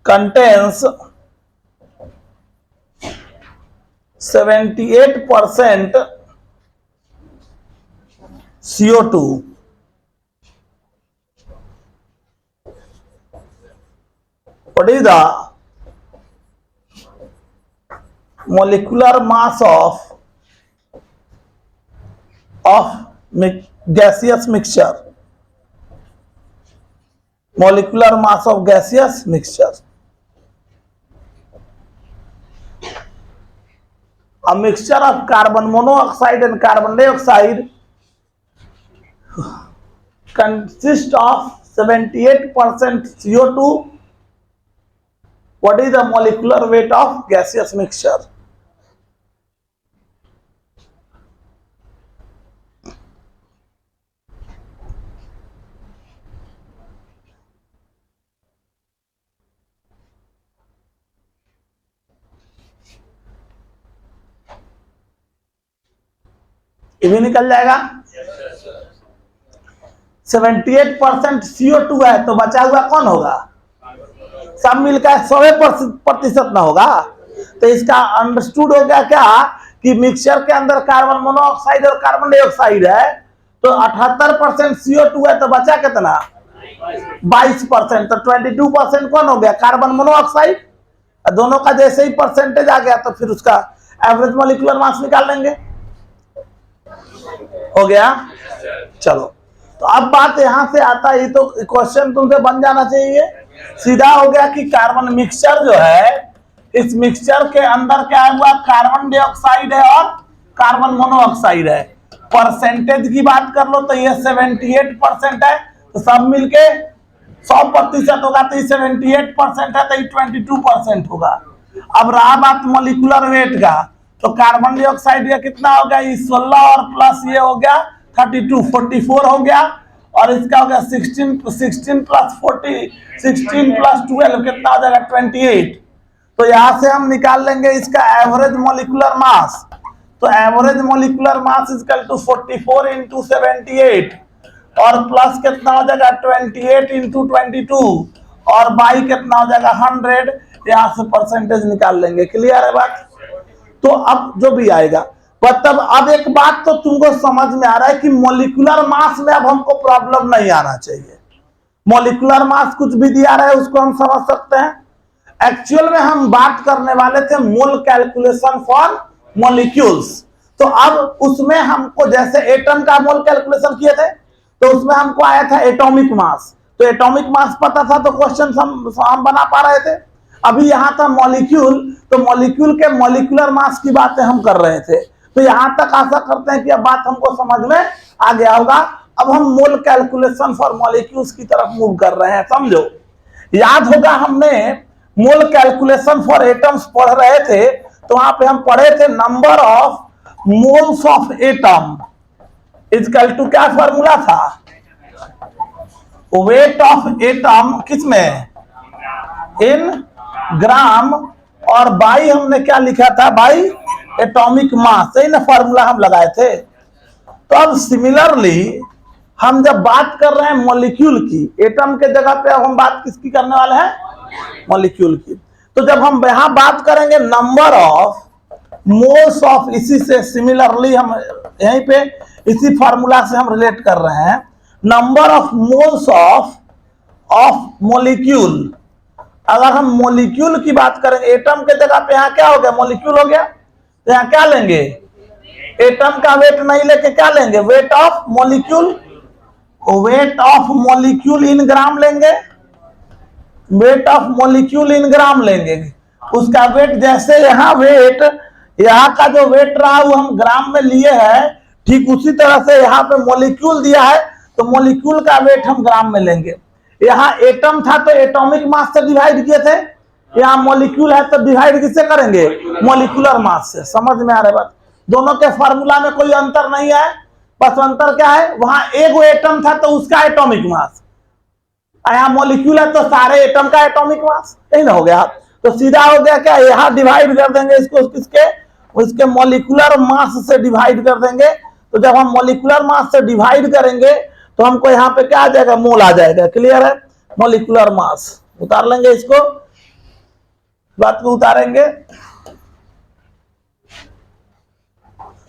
contains 78% CO2. What is the molecular mass of gaseous mixture? Molecular mass of gaseous mixture. A mixture of carbon monoxide and carbon dioxide consists of 78% CO2. What is the molecular weight of gaseous mixture? ये भी निकल जाएगा। 78% CO2 है तो बचा हुआ कौन होगा? सब मिलकर 100% ना होगा। तो इसका अंडरस्टूड हो गया क्या कि मिक्सचर के अंदर कार्बन मोनोऑक्साइड और कार्बन डाइऑक्साइड है, तो 78% CO2 है तो बचा कितना? 22%। तो 22% कौन हो गया? Carbon monoxide. दोनों का जैसे ही परसेंटेज आ गया तो फिर उसका एवरेज मॉलिक्यूलर मास निकाल लेंगे। हो गया? चलो, तो अब बात यहां से आता है, ये तो क्वेश्चन तुमसे बन जाना चाहिए। सीधा हो गया कि कार्बन मिक्सचर जो है, इस मिक्सचर के अंदर क्या हुआ? कार्बन डाइऑक्साइड है और कार्बन मोनोऑक्साइड है। परसेंटेज की बात कर लो तो ये 78% है, तो सब मिलके 100% होगा, तो 78% है तो 22% होगा। अब रहा बात मॉलिक्यूलर वेट का, तो कार्बन डाइऑक्साइड का कितना हो गया? 16 और प्लस ये हो गया 32, 44 हो गया। और इसका हो गया 16 प्लस 40, 16 प्लस 12 कितना हो जाएगा? 28। तो यहां से हम निकाल लेंगे इसका एवरेज मॉलिक्यूलर मास। तो average molecular mass equal to 44 into 78 और प्लस कितना हो जाएगा? 28 इंटू 22 और बाई कितना हो जाएगा? 100। यहां से परसेंटेज निकाल लेंगे। क्लियर है बात? तो अब जो भी आएगा, मतलब अब एक बात तो तुमको समझ में आ रहा है कि मॉलिक्यूलर मास में अब हमको प्रॉब्लम नहीं आना चाहिए। मॉलिक्यूलर मास कुछ भी दिया रहा है उसको हम समझ सकते हैं। एक्चुअल में हम बात करने वाले थे मोल कैलकुलेशन फॉर मॉलिक्यूल्स। तो अब उसमें हमको जैसे एटम का मोल कैलकुलेशन किए थे तो उसमें हमको आया था एटॉमिक मास। तो एटॉमिक मास पता था तो क्वेश्चन हम बना पा रहे थे। अभी यहाँ था मॉलिक्यूल, तो मॉलिक्यूल के मॉलिक्यूलर मास की बातें हम कर रहे थे। तो यहां तक आशा करते हैं कि अब बात हमको समझ में आ गया होगा। अब हम मोल कैलकुलेशन फॉर मॉलिक्यूल्स की तरफ मूव कर रहे हैं। समझो, याद होगा हमने मोल कैलकुलेशन फॉर एटम्स पढ़ रहे थे, तो वहां पे हम पढ़े थे number of moles of atom equal to क्या फॉर्मूला था? वेट ऑफ एटम किसमें? In gram. और बाई हमने क्या लिखा था? By atomic mass. सही ना फॉर्मूला हम लगाए थे। तो अब सिमिलरली हम जब बात कर रहे हैं मॉलिक्यूल की, एटम के जगह पे अब हम बात किसकी करने वाले हैं? मॉलिक्यूल की। तो जब हम यहां बात करेंगे नंबर ऑफ मोल्स ऑफ, इसी से सिमिलरली हम यहीं पे इसी फॉर्मूला से हम रिलेट कर रहे हैं। Number of moles of molecule. अगर हम मॉलिक्यूल की बात करें, एटम के जगह पे यहाँ क्या हो गया? मॉलिक्यूल हो गया। तो यहाँ क्या लेंगे? एटम का वेट नहीं लेके क्या लेंगे? Weight of molecule. Weight of molecule in gram लेंगे। Weight of molecule in gram लेंगे। उसका वेट जैसे यहाँ वेट, यहाँ का जो वेट रहा वो हम ग्राम में लिए हैं, ठीक उसी तरह से यहाँ पे मॉलिक्यूल दिया है तो मॉलिक्यूल का वेट हम ग्राम में लेंगे। यहाँ एटम था तो एटॉमिक मास से डिवाइड किए थे, यहाँ मॉलिक्यूल है तो डिवाइड किससे करेंगे? मॉलिक्यूलर मास से। समझ में आ रहा है बात? दोनों के फॉर्मूला में कोई अंतर नहीं है, बस अंतर क्या है? वहां एक एटम था तो उसका एटॉमिक मास, यहाँ मॉलिक्यूल है तो सारे एटम का एटॉमिक मास। यही ना हो गया? तो सीधा हो गया क्या? यहाँ डिवाइड कर देंगे इसको किसके? उसके मॉलिक्यूलर मास से डिवाइड कर देंगे। तो जब हम मॉलिक्यूलर मास से डिवाइड करेंगे तो हमको यहाँ पे क्या आ जाएगा? मोल आ जाएगा। क्लियर है? मॉलिक्यूलर मास उतार लेंगे, इसको बात को उतारेंगे।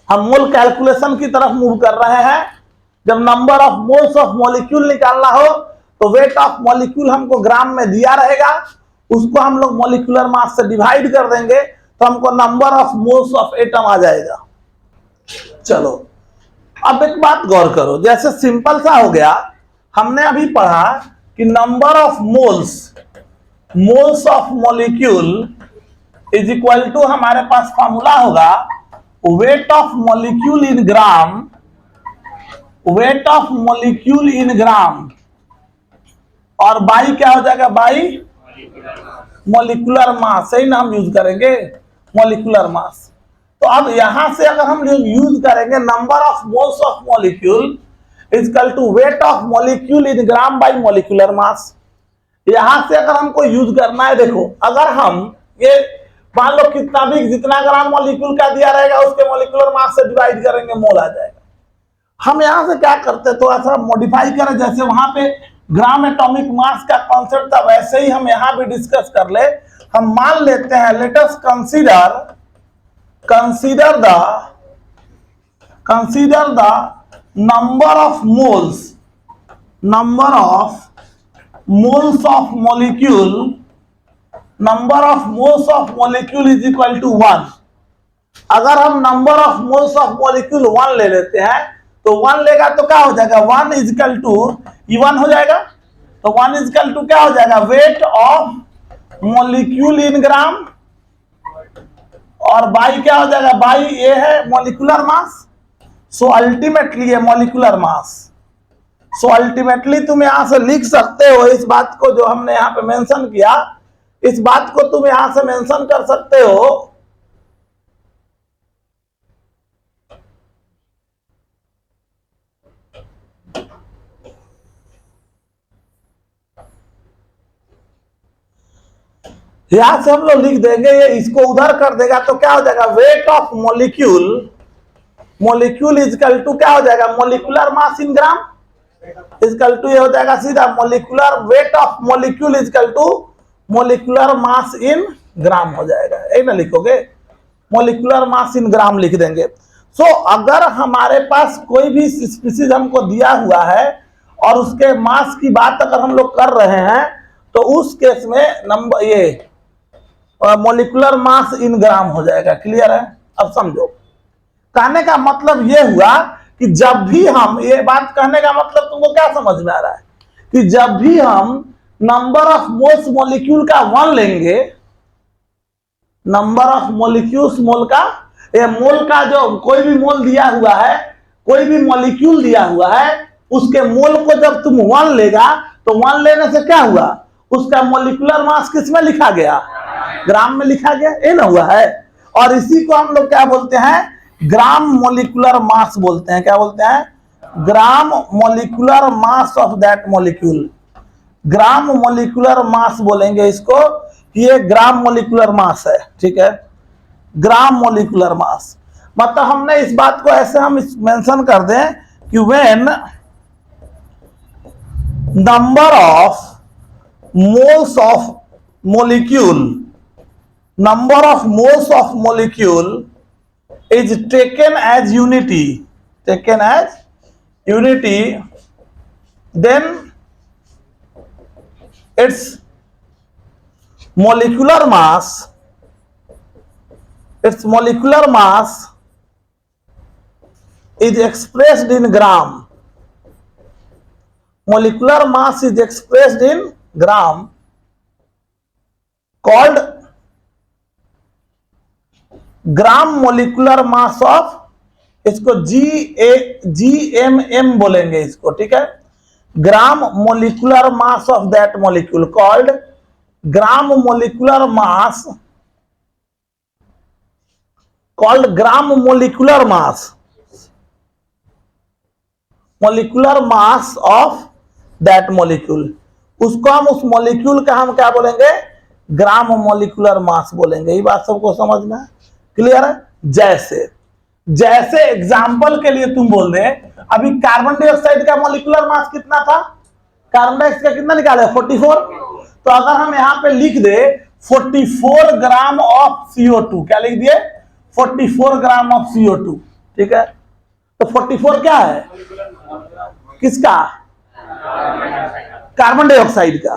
हम मोल कैलकुलेशन की तरफ मूव कर रहे हैं। जब number of moles of molecule निकालना हो तो वेट ऑफ मॉलिक्यूल हमको ग्राम में दिया रहेगा, उसको हम लोग मॉलिक्यूलर मास से डिवाइड कर देंगे तो हमको number of moles of atom आ जाएगा। चलो, अब एक बात गौर करो, जैसे सिंपल सा हो गया, हमने अभी पढ़ा कि number of moles of molecule is equal to, हमारे पास फॉर्मूला होगा weight of molecule in gram, weight of molecule in gram, और बाई क्या हो जाएगा? By molecular mass. सही नाम यूज करेंगे, मॉलिक्यूलर मास। तो अब यहां से अगर हम यूज करेंगे number of moles of molecule equal to weight of molecule in gram by molecular mass. यहां से अगर हमको यूज करना है, देखो अगर हम ये मान लो कितना भी जितना ग्राम मॉलिक्यूल का दिया रहेगा उसके मॉलिक्यूलर मास से डिवाइड करेंगे, मोल आ जाएगा। हम यहां से क्या करते तो ऐसा मॉडिफाई करें, जैसे वहां पे ग्राम एटॉमिक मास का कॉन्सेप्ट था वैसे ही हम यहां भी डिस्कस कर ले। हम मान लेते हैं, let us consider the number of moles of molecule is equal to 1। अगर हम number of moles of molecule 1 ले लेते हैं तो 1 लेगा तो क्या हो जाएगा, 1 इज इक्वल टू E1 हो जाएगा। तो 1 इज इक्वल टू क्या हो जाएगा, weight of molecule in gram, और बाई क्या हो जाएगा, बाई ये है मॉलिक्यूलर मास। सो अल्टीमेटली ये मॉलिक्यूलर मास। सो अल्टीमेटली तुम यहां से लिख सकते हो इस बात को, जो हमने यहां पे मेंशन किया, इस बात को तुम यहां से मेंशन कर सकते हो यहां से हम लोग लिख देंगे, ये इसको उधर कर देगा तो क्या हो जाएगा, weight of molecule equal to क्या हो जाएगा, molecular mass in gram equal to ये हो जाएगा सीधा molecular weight of molecule equal to molecular mass in gram हो जाएगा। यही ना लिखोगे, मॉलिक्यूलर मास इन ग्राम लिख देंगे। सो अगर हमारे पास कोई भी स्पीसीज हमको दिया हुआ है और उसके मास की बात अगर हम लोग कर रहे हैं तो उस केस में नंबर ये मॉलिक्यूलर मास इन ग्राम हो जाएगा। क्लियर है? अब समझो, कहने का मतलब ये हुआ कि जब भी हम, ये बात कहने का मतलब तुमको क्या समझ में आ रहा है कि जब भी हम नंबर ऑफ मोल्स मॉलिक्यूल का 1 लेंगे, नंबर ऑफ मॉलिक्यूल्स मोल का, ये मोल का जो कोई भी मोल दिया हुआ है, कोई भी मॉलिक्यूल दिया हुआ है, उसके मोल को जब तुम 1 लेगा तो 1 लेने से क्या हुआ, उसका मॉलिक्यूलर मास किस में लिखा गया, ग्राम में लिखा गया। ये ना हुआ है। और इसी को हम लोग क्या बोलते हैं, ग्राम मॉलिक्यूलर मास बोलते हैं। क्या बोलते हैं, gram molecular mass of that molecule. Gram molecular mass बोलेंगे इसको, ये ग्राम मॉलिक्यूलर मास है। ठीक है, ग्राम मॉलिक्यूलर मास मतलब हमने इस बात को ऐसे हम मेंशन कर दें कि when number of moles of molecule is taken as unity, then its molecular mass is expressed in gram. Molecular mass is expressed in gram, called gram molecular mass of, इसको GMM बोलेंगे इसको। ठीक है, gram molecular mass of that molecule called gram molecular mass, called gram molecular mass of that molecule. उसको हम, उस molecule का हम क्या बोलेंगे, ग्राम मॉलिक्यूलर मास बोलेंगे। ये बात सबको समझ में क्लियर है? जैसे एग्जांपल के लिए तुम बोल रहे, अभी कार्बन डाइऑक्साइड का मॉलिक्यूलर मास कितना था, कार्बन डाइऑक्साइड का कितना निकाले, 44। तो अगर हम यहां पे लिख दे 44 ग्राम ऑफ CO2, क्या लिख दिए, 44 ग्राम ऑफ CO2। ठीक है, तो 44 क्या है, किसका, कार्बन डाइऑक्साइड का।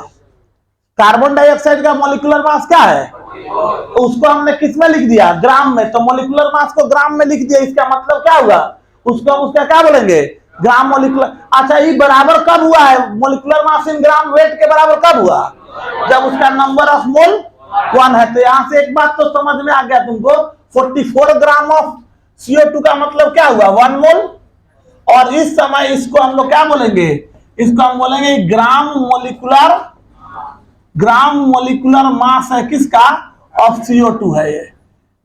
कार्बन डाइऑक्साइड का मॉलिक्यूलर मास क्या है, तो उसको हमने किस में लिख दिया, ग्राम में। तो मॉलिक्यूलर मास को ग्राम में लिख दिया, इसका मतलब क्या हुआ, उसको उसका क्या बोलेंगे, ग्राम मॉलिक्यूलर। अच्छा, ये बराबर कब हुआ है, molecular mass in gram wait के बराबर कब हुआ, जब उसका नंबर ऑफ मोल 1 है। तो यहां से एक बात तो समझ में आ गया तुमको, 44 ग्राम ऑफ CO2 का मतलब क्या हुआ, 1 मोल। और इस समय इसको हम लोग क्या बोलेंगे, इसको हम बोलेंगे ग्राम मॉलिक्यूलर मास है किसका, ऑफ CO2 है। ये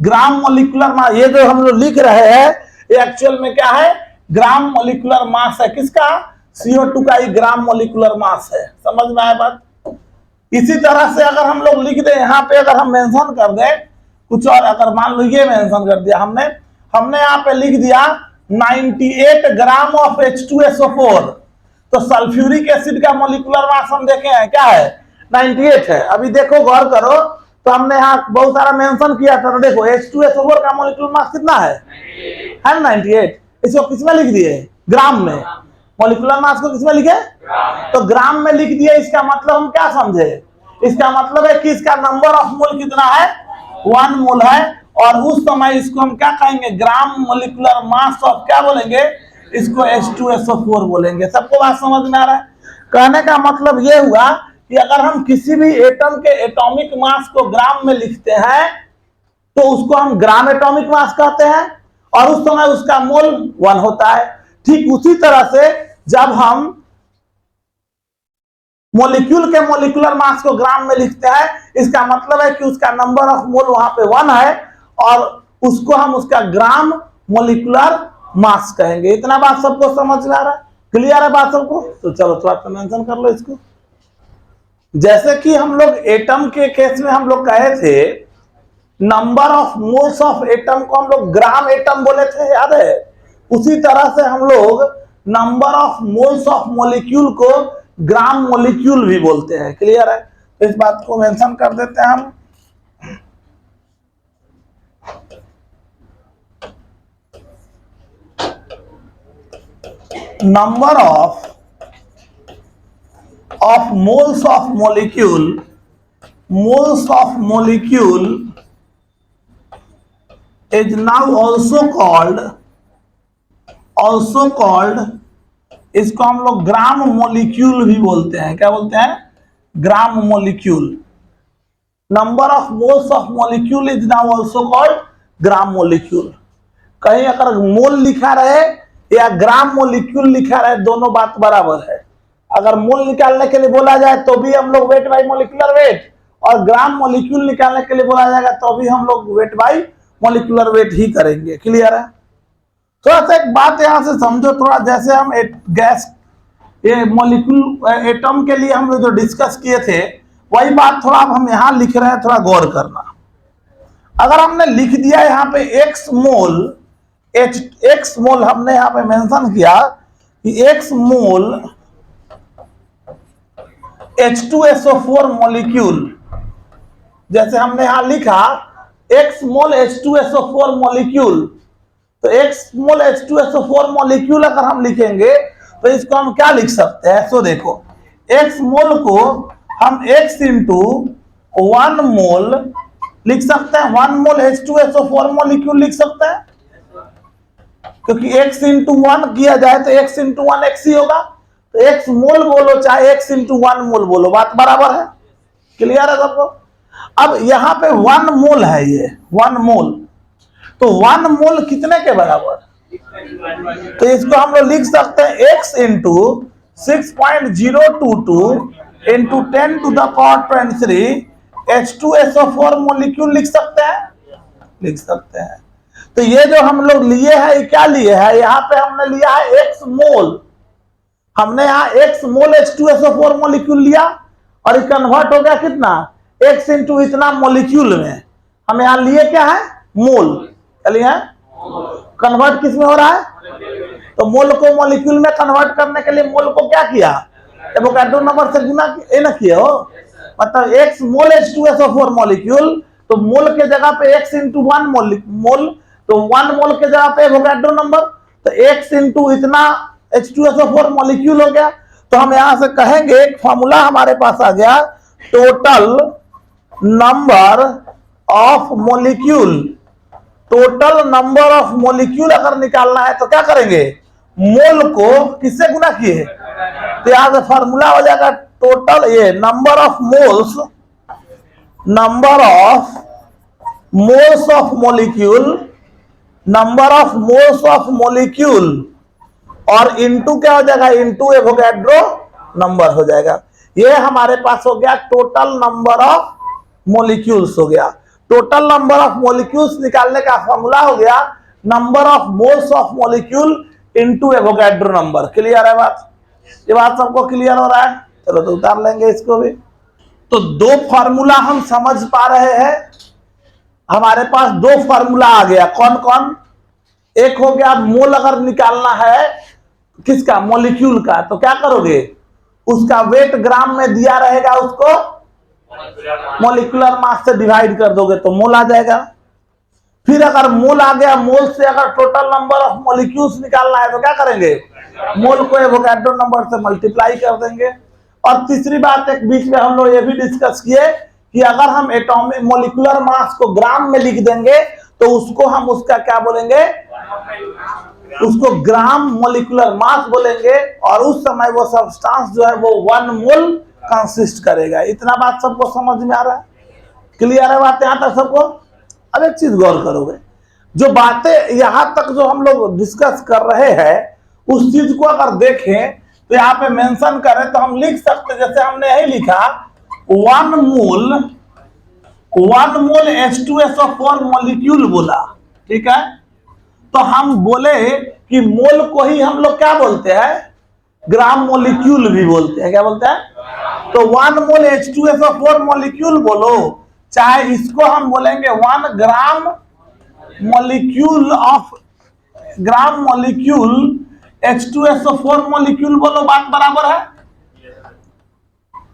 ग्राम मॉलिक्यूलर मास, ये जो हम लोग लिख रहे हैं ये एक्चुअल में क्या है, ग्राम मॉलिक्यूलर मास है किसका, CO2 का। ये ग्राम मॉलिक्यूलर मास है। समझ में आया बात? इसी तरह से अगर हम लोग लिख दें यहाँ पे, अगर हम मेंशन कर दें कुछ और, अगर मान लो ये मेंशन कर दिया हमने यहाँ पे लिख दिया 98 ग्राम ऑफ H2SO4। तो सल्फ्यूरिक एसिड का मॉलिक्यूलर मास हम देखे हैं क्या है, 98 है। अभी देखो गौर करो, तो हमने यहाँ बहुत सारा मेंशन किया था, तो देखो H2SO4 का मॉलिक्यूलर मास कितना है 98। इसको किसमें लिख दिए, ग्राम में। मॉलिक्यूलर मास को किसमें लिखे, तो ग्राम में लिख दिए। इसका मतलब हम क्या समझे, इसका मतलब है कि इसका नंबर ऑफ मोल कितना है, 1 मोल है। और उस समय इसको हम क्या कहेंगे, ग्राम मॉलिक्यूलर मास ऑफ क्या बोलेंगे, इसको H2SO4 बोलेंगे। सबको बात समझ में आ रहा है। कहने का मतलब ये हुआ कि अगर हम किसी भी एटम के एटॉमिक मास को ग्राम में लिखते हैं तो उसको हम ग्राम एटॉमिक मास कहते हैं, और उस समय उसका मोल 1 होता है। ठीक उसी तरह से जब हम मॉलिक्यूल के मॉलिक्यूलर मास को ग्राम में लिखते हैं, इसका मतलब है कि उसका नंबर ऑफ मोल वहां पे 1 है, और उसको हम उसका ग्राम मॉलिक्यूलर मास कहेंगे। इतना बात सबको समझ में आ रहा है, क्लियर है बात सबको। तो चलो थोड़ा सा मेंशन कर लो इसको। जैसे कि हम लोग एटम के केस में हम लोग कहे थे number of moles of atom को हम लोग ग्राम एटम बोले थे, याद है। उसी तरह से हम लोग number of moles of molecule को ग्राम मॉलिक्यूल भी बोलते हैं। क्लियर है, इस बात को मेंशन कर देते हैं हम। Number of moles of molecule, moles of molecule is now also called इसको हम लोग ग्राम मॉलिक्यूल भी बोलते हैं। क्या बोलते हैं, gram molecule. Number of moles of molecule is now also called gram molecule. कहीं अगर मोल लिखा रहे या ग्राम मॉलिक्यूल लिखा रहे, दोनों बात बराबर है। अगर मोल निकालने के लिए बोला जाए तो भी हम लोग वेट बाई मॉलिक्यूलर वेट, और ग्राम मॉलिक्यूल निकालने के लिए बोला जाएगा तो भी हम लोग वेट बाई मॉलिक्यूलर वेट ही करेंगे। क्लियर है। थोड़ा सा एक बात यहां से समझो, थोड़ा जैसे हम गैस ये मॉलिक्यूल एटम के लिए हम लोग जो डिस्कस किए थे वही बात थोड़ा अब हम यहां लिख रहे हैं, थोड़ा गौर करना। अगर हमने लिख दिया यहाँ पे x मोल हमने यहाँ पे मेंशन किया कि x मोल H2SO4 मॉलिक्यूल, जैसे हमने यहां लिखा x मोल H2SO4 मॉलिक्यूल, तो x मोल H2SO4 मॉलिक्यूल अगर हम लिखेंगे तो इसको हम क्या लिख सकते हैं। सो देखो x मोल को हम x इंटू 1 मोल लिख सकते हैं, 1 मोल H2SO4 मॉलिक्यूल लिख सकते हैं, क्योंकि x इंटू 1 किया जाए तो x इंटू 1 x ही होगा। तो x मोल बोलो चाहे x इंटू 1 मोल बोलो, बात बराबर है। क्लियर है सबको। अब यहाँ पे 1 मोल है, ये 1 मोल, तो 1 मोल कितने के बराबर, तो इसको हम लोग लिख सकते हैं x into 6.022 into 10 to the power 23 H2SO4 molecule लिख सकते हैं। तो ये जो हम लोग लिए हैं, ये क्या लिए हैं, यहाँ पे हमने लिया है x मोल, हमने यहाँ x मोल H2SO4 मॉलिक्यूल लिया, और ये कन्वर्ट हो गया कितना, x इंटू इतना मॉलिक्यूल में। हम यहाँ लिए क्या है, मोल। चलिए कन्वर्ट किस में हो रहा है, तो मोल को मॉलिक्यूल में कन्वर्ट करने के लिए मोल को क्या किया, एवोगाड्रो नंबर से गुना किए हो, मतलब x मोल H2SO4 मॉलिक्यूल, तो मोल के जगह पे x इंटू 1 मोल, तो 1 मोल के जगह पे एवोगाड्रो नंबर, तो x इंटू इतना H2SO4 मॉलिक्यूल हो गया। तो हम यहां से कहेंगे एक फॉर्मूला हमारे पास आ गया, total number of molecule. Total number of molecule अगर निकालना है तो क्या करेंगे, मोल को किससे गुना किए, तो यहां से फॉर्मूला हो जाएगा टोटल ये number of moles of molecule, और इनटू क्या हो जाएगा, इनटू एवोगाड्रो नंबर हो जाएगा। ये हमारे पास हो गया टोटल नंबर ऑफ मॉलिक्यूल्स हो गया। टोटल नंबर ऑफ मॉलिक्यूल्स निकालने का फॉर्मूला हो गया number of moles of molecule into Avogadro number. Clear है बात, ये बात सबको क्लियर हो रहा है। चलो तो उतार लेंगे इसको भी। तो 2 फार्मूला हम समझ पा रहे हैं, हमारे पास 2 फार्मूला आ गया। कौन कौन, एक हो गया मोल अगर निकालना है किसका, मॉलिक्यूल का, तो क्या करोगे, उसका वेट ग्राम में दिया रहेगा, उसको मॉलिक्यूलर मास से डिवाइड कर दोगे तो मोल आ जाएगा। फिर अगर मोल आ गया, मोल से अगर टोटल नंबर ऑफ मॉलिक्यूल्स निकालना है तो क्या करेंगे, मोल को एवोगाड्रो नंबर से मल्टीप्लाई कर देंगे। और तीसरी बात एक बीच में हम लोग ये भी डिस्कस किए कि अगर हम एटॉमिक मॉलिक्यूलर मास को ग्राम में लिख देंगे तो उसको हम उसका क्या बोलेंगे, उसको ग्राम मॉलिक्यूलर मास बोलेंगे, और उस समय वो सब्सटेंस जो है वो 1 मोल कंसिस्ट करेगा। इतना बात सबको समझ में आ रहा है, क्लियर है बात यहाँ तक सबको। अब एक चीज गौर करोगे, जो बातें यहां तक जो हम लोग डिस्कस कर रहे हैं उस चीज को अगर देखें तो यहाँ पे मेंशन करें तो हम लिख सकते, जैसे हमने यही लिखा 1 मोल H2SO4 मॉलिक्यूल बोला, ठीक है। तो हम बोले कि मोल को ही हम लोग क्या बोलते हैं, ग्राम मॉलिक्यूल भी बोलते हैं, क्या बोलते हैं। तो 1 मोल H2SO4 मॉलिक्यूल बोलो, चाहे इसको हम बोलेंगे 1 gram molecule of H2SO4 molecule बोलो, बात बराबर है।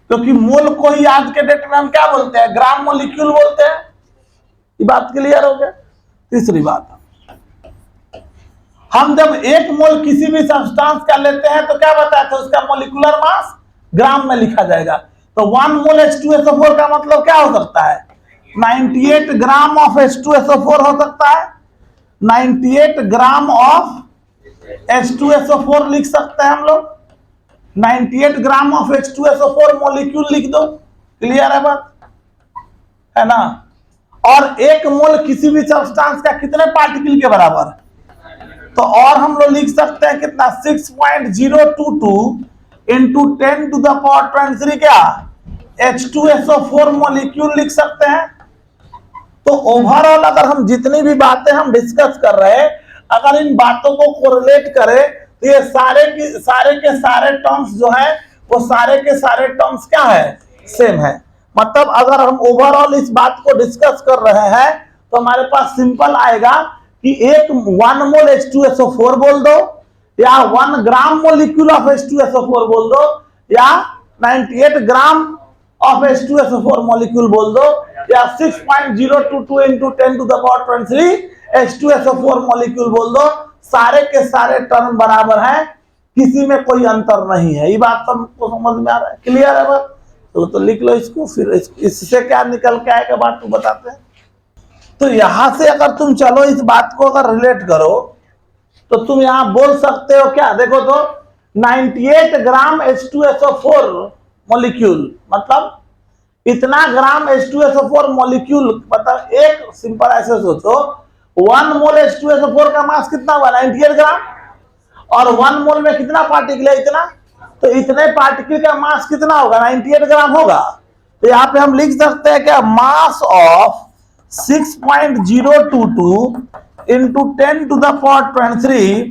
क्योंकि मोल को ही आज के डेट में हम क्या बोलते हैं, ग्राम मॉलिक्यूल बोलते हैं। ये बात क्लियर हो गया। तीसरी बात, हम जब 1 मोल किसी भी सब्सटेंस का लेते हैं तो क्या बताया था, उसका मॉलिक्यूलर मास ग्राम में लिखा जाएगा। तो 1 मोल H2SO4 का मतलब क्या हो सकता है, 98 ग्राम ऑफ H2SO4 हो सकता है। 98 ग्राम ऑफ H2SO4 लिख सकते हैं हम लोग, 98 ग्राम ऑफ H2SO4 मॉलिक्यूल लिख दो, क्लियर है बात, है ना। और 1 मोल किसी भी सब्सटेंस का कितने पार्टिकल के बराबर, तो और हम लोग लिख सकते हैं कितना, 6.022 इंटू 10 टू द पावर 23 क्या, H2SO4 मॉलिक्यूल लिख सकते हैं। तो ओवरऑल अगर हम जितनी भी बातें हम डिस्कस कर रहे हैं, अगर इन बातों को कोरिलेट करें तो ये सारे के सारे टर्म्स जो है वो सारे के सारे टर्म्स क्या है, सेम है। मतलब अगर हम ओवरऑल इस बात को डिस्कस कर रहे हैं तो हमारे पास सिंपल आएगा कि 1 मोल H2SO4 बोल दो, या 1 ग्राम मॉलिक्यूल ऑफ H2SO4 बोल दो, या 98 ग्राम ऑफ H2SO4 मॉलिक्यूल बोल दो, या 6.022 into 10 to the power 23 H2SO4 molecule बोल दो, सारे के सारे टर्म बराबर हैं, किसी में कोई अंतर नहीं है। ये बात सबको समझ में आ रहा है, क्लियर है बात। तो लिख लो इसको, फिर इससे क्या निकल के आएगा बात को बताते हैं। तो यहां से अगर तुम चलो इस बात को अगर रिलेट करो तो तुम यहां बोल सकते हो क्या, देखो तो 98 ग्राम H2SO4 मॉलिक्यूल, मतलब इतना ग्राम H2SO4 मॉलिक्यूल, मतलब एक सिंपल ऐसे सोचो 1 मोल H2SO4 का मास कितना हुआ, 98 ग्राम, और 1 मोल में कितना पार्टिकल है, इतना, तो इतने पार्टिकल का मास कितना होगा, 98 ग्राम होगा। तो यहाँ पे हम लिख सकते हैं क्या, mass of 6.022 into 10 to the power 23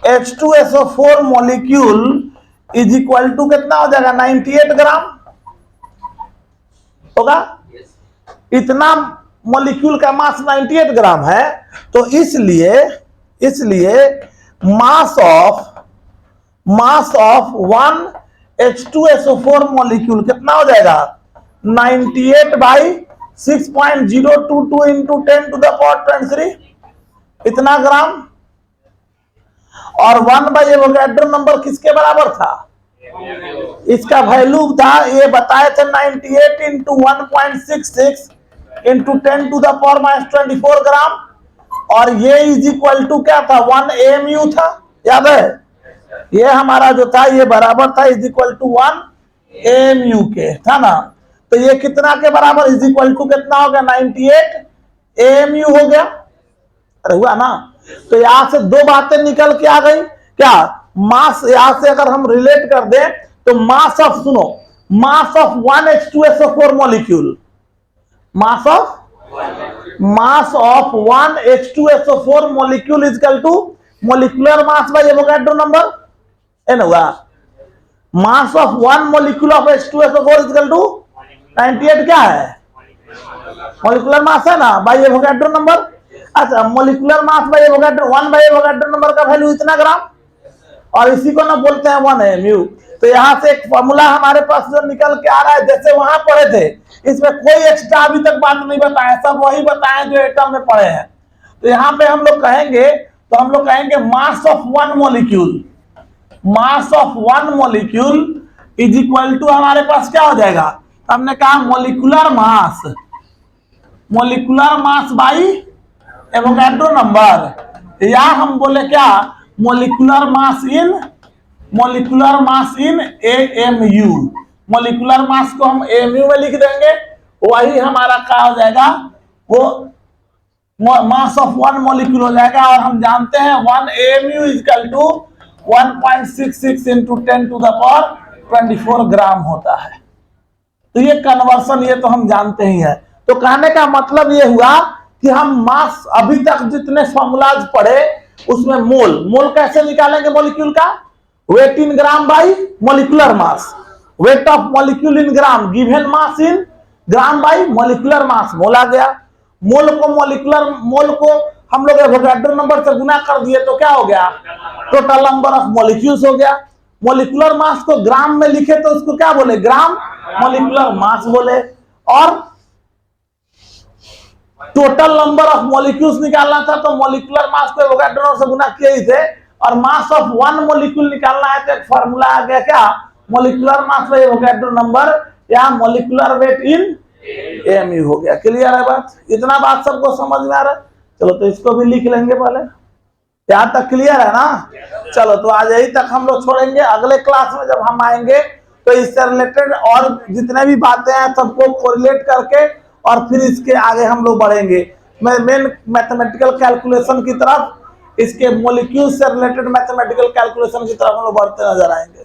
H2SO4 molecule is equal to कितना हो जाएगा, 98 ग्राम होगा। इतना मॉलिक्यूल का मास 98 ग्राम है, तो इसलिए मास ऑफ 1 H2SO4 मॉलिक्यूल कितना हो जाएगा, 98 by 6.022 into 10 to the power 23, इतना ग्राम। और 1 बाई एवोगाड्रो नंबर किसके बराबर था, इसका वैल्यू था, ये बताए थे 98 into 1.66 into 10 to the power -24 gram, और ये इज इक्वल टू क्या था, 1 AMU था, याद है, ये हमारा जो था ये बराबर था इज इक्वल टू 1 AMU के, था ना। तो ये कितना के बराबर, इज इक्वल टू कितना हो गया, 98 AMU हो गया, अरे हुआ ना। तो यहां से दो बातें निकल के आ गई, क्या, मास, यहां से अगर हम रिलेट कर दें तो मास ऑफ, सुनो, mass of 1 H2SO4 molecule, mass of 1 H2SO4 molecule is equal to molecular mass by Avogadro number, है ना, mass of 1 molecule of H2SO4 is equal to 98 क्या है, मॉलिक्यूलर मास है ना, बाय एवोगाड्रो नंबर। अच्छा, molecular mass by Avogadro, 1 by Avogadro number का value इतना gram, और इसी को ना बोलते हैं 1 mu। तो यहाँ से एक फॉर्मूला हमारे पास जो निकल के आ रहा है, जैसे वहां पढ़े थे, इसमें कोई एक्स्ट्रा अभी तक बात नहीं बताया, सब वही बताए जो एटम में पढ़े हैं। तो यहाँ पे हम लोग कहेंगे, तो हम लोग कहेंगे mass of one molecule, mass of one molecule is equal to हमारे पास क्या हो जाएगा, हमने कहा molecular mass, molecular mass by Avogadro number, या हम बोले क्या, molecular mass in, molecular mass in AMU। Molecular mass को हम AMU में लिख देंगे, वही हमारा क्या हो जाएगा, वो मास ऑफ वन मॉलिक्यूल हो जाएगा। और हम जानते हैं 1 AMU is equal to 1.66 into 10 to the power 24 gram होता है। तो ये कन्वर्सन, ये तो हम जानते ही है। तो कहने का मतलब ये हुआ कि हम मास अभी तक जितने फॉर्मूलाज पढ़े उसमें मोल, मोल कैसे निकालेंगे मॉलिक्यूल का, weight in gram by molecular mass, weight of molecule in gram given mass in gram by molecular mass, mole आ गया। मोल को मॉलिकुलर, मोल को हम लोग एवोगाड्रो नंबर से गुना कर दिए तो क्या हो गया, टोटल नंबर ऑफ मॉलिक्यूल्स हो गया। मॉलिकुलर मास को ग्राम में लिखे तो उसको क्या बोले, ग्राम मॉलिकुलर मास बोले। और टोटल नंबर ऑफ मॉलिक्यूल्स निकालना था तो मॉलिकुलर मास को एवोगाड्रो नंबर से गुना किए ही थे, और मास ऑफ वन मॉलिक्यूल निकालना है तो एक फार्मूला आ गया क्या, molecular mass by Avogadro number या मॉलिकुलर वेट इन AMU हो गया। क्लियर है बात, इतना बात सबको समझ में आ रहा है। चलो तो इसको भी लिख लेंगे पहले, यहाँ तक क्लियर है ना। चलो तो आज यही तक हम लोग छोड़ेंगे, अगले क्लास में जब हम आएंगे तो इससे रिलेटेड और जितने भी बातें हैं सबको कोरिलेट करके और फिर इसके आगे हम लोग बढ़ेंगे मेन मैथमेटिकल कैलकुलेशन की तरफ, इसके मॉलिक्यूल से रिलेटेड मैथमेटिकल कैलकुलेशन की तरफ हम लोग बढ़ते नजर आएंगे।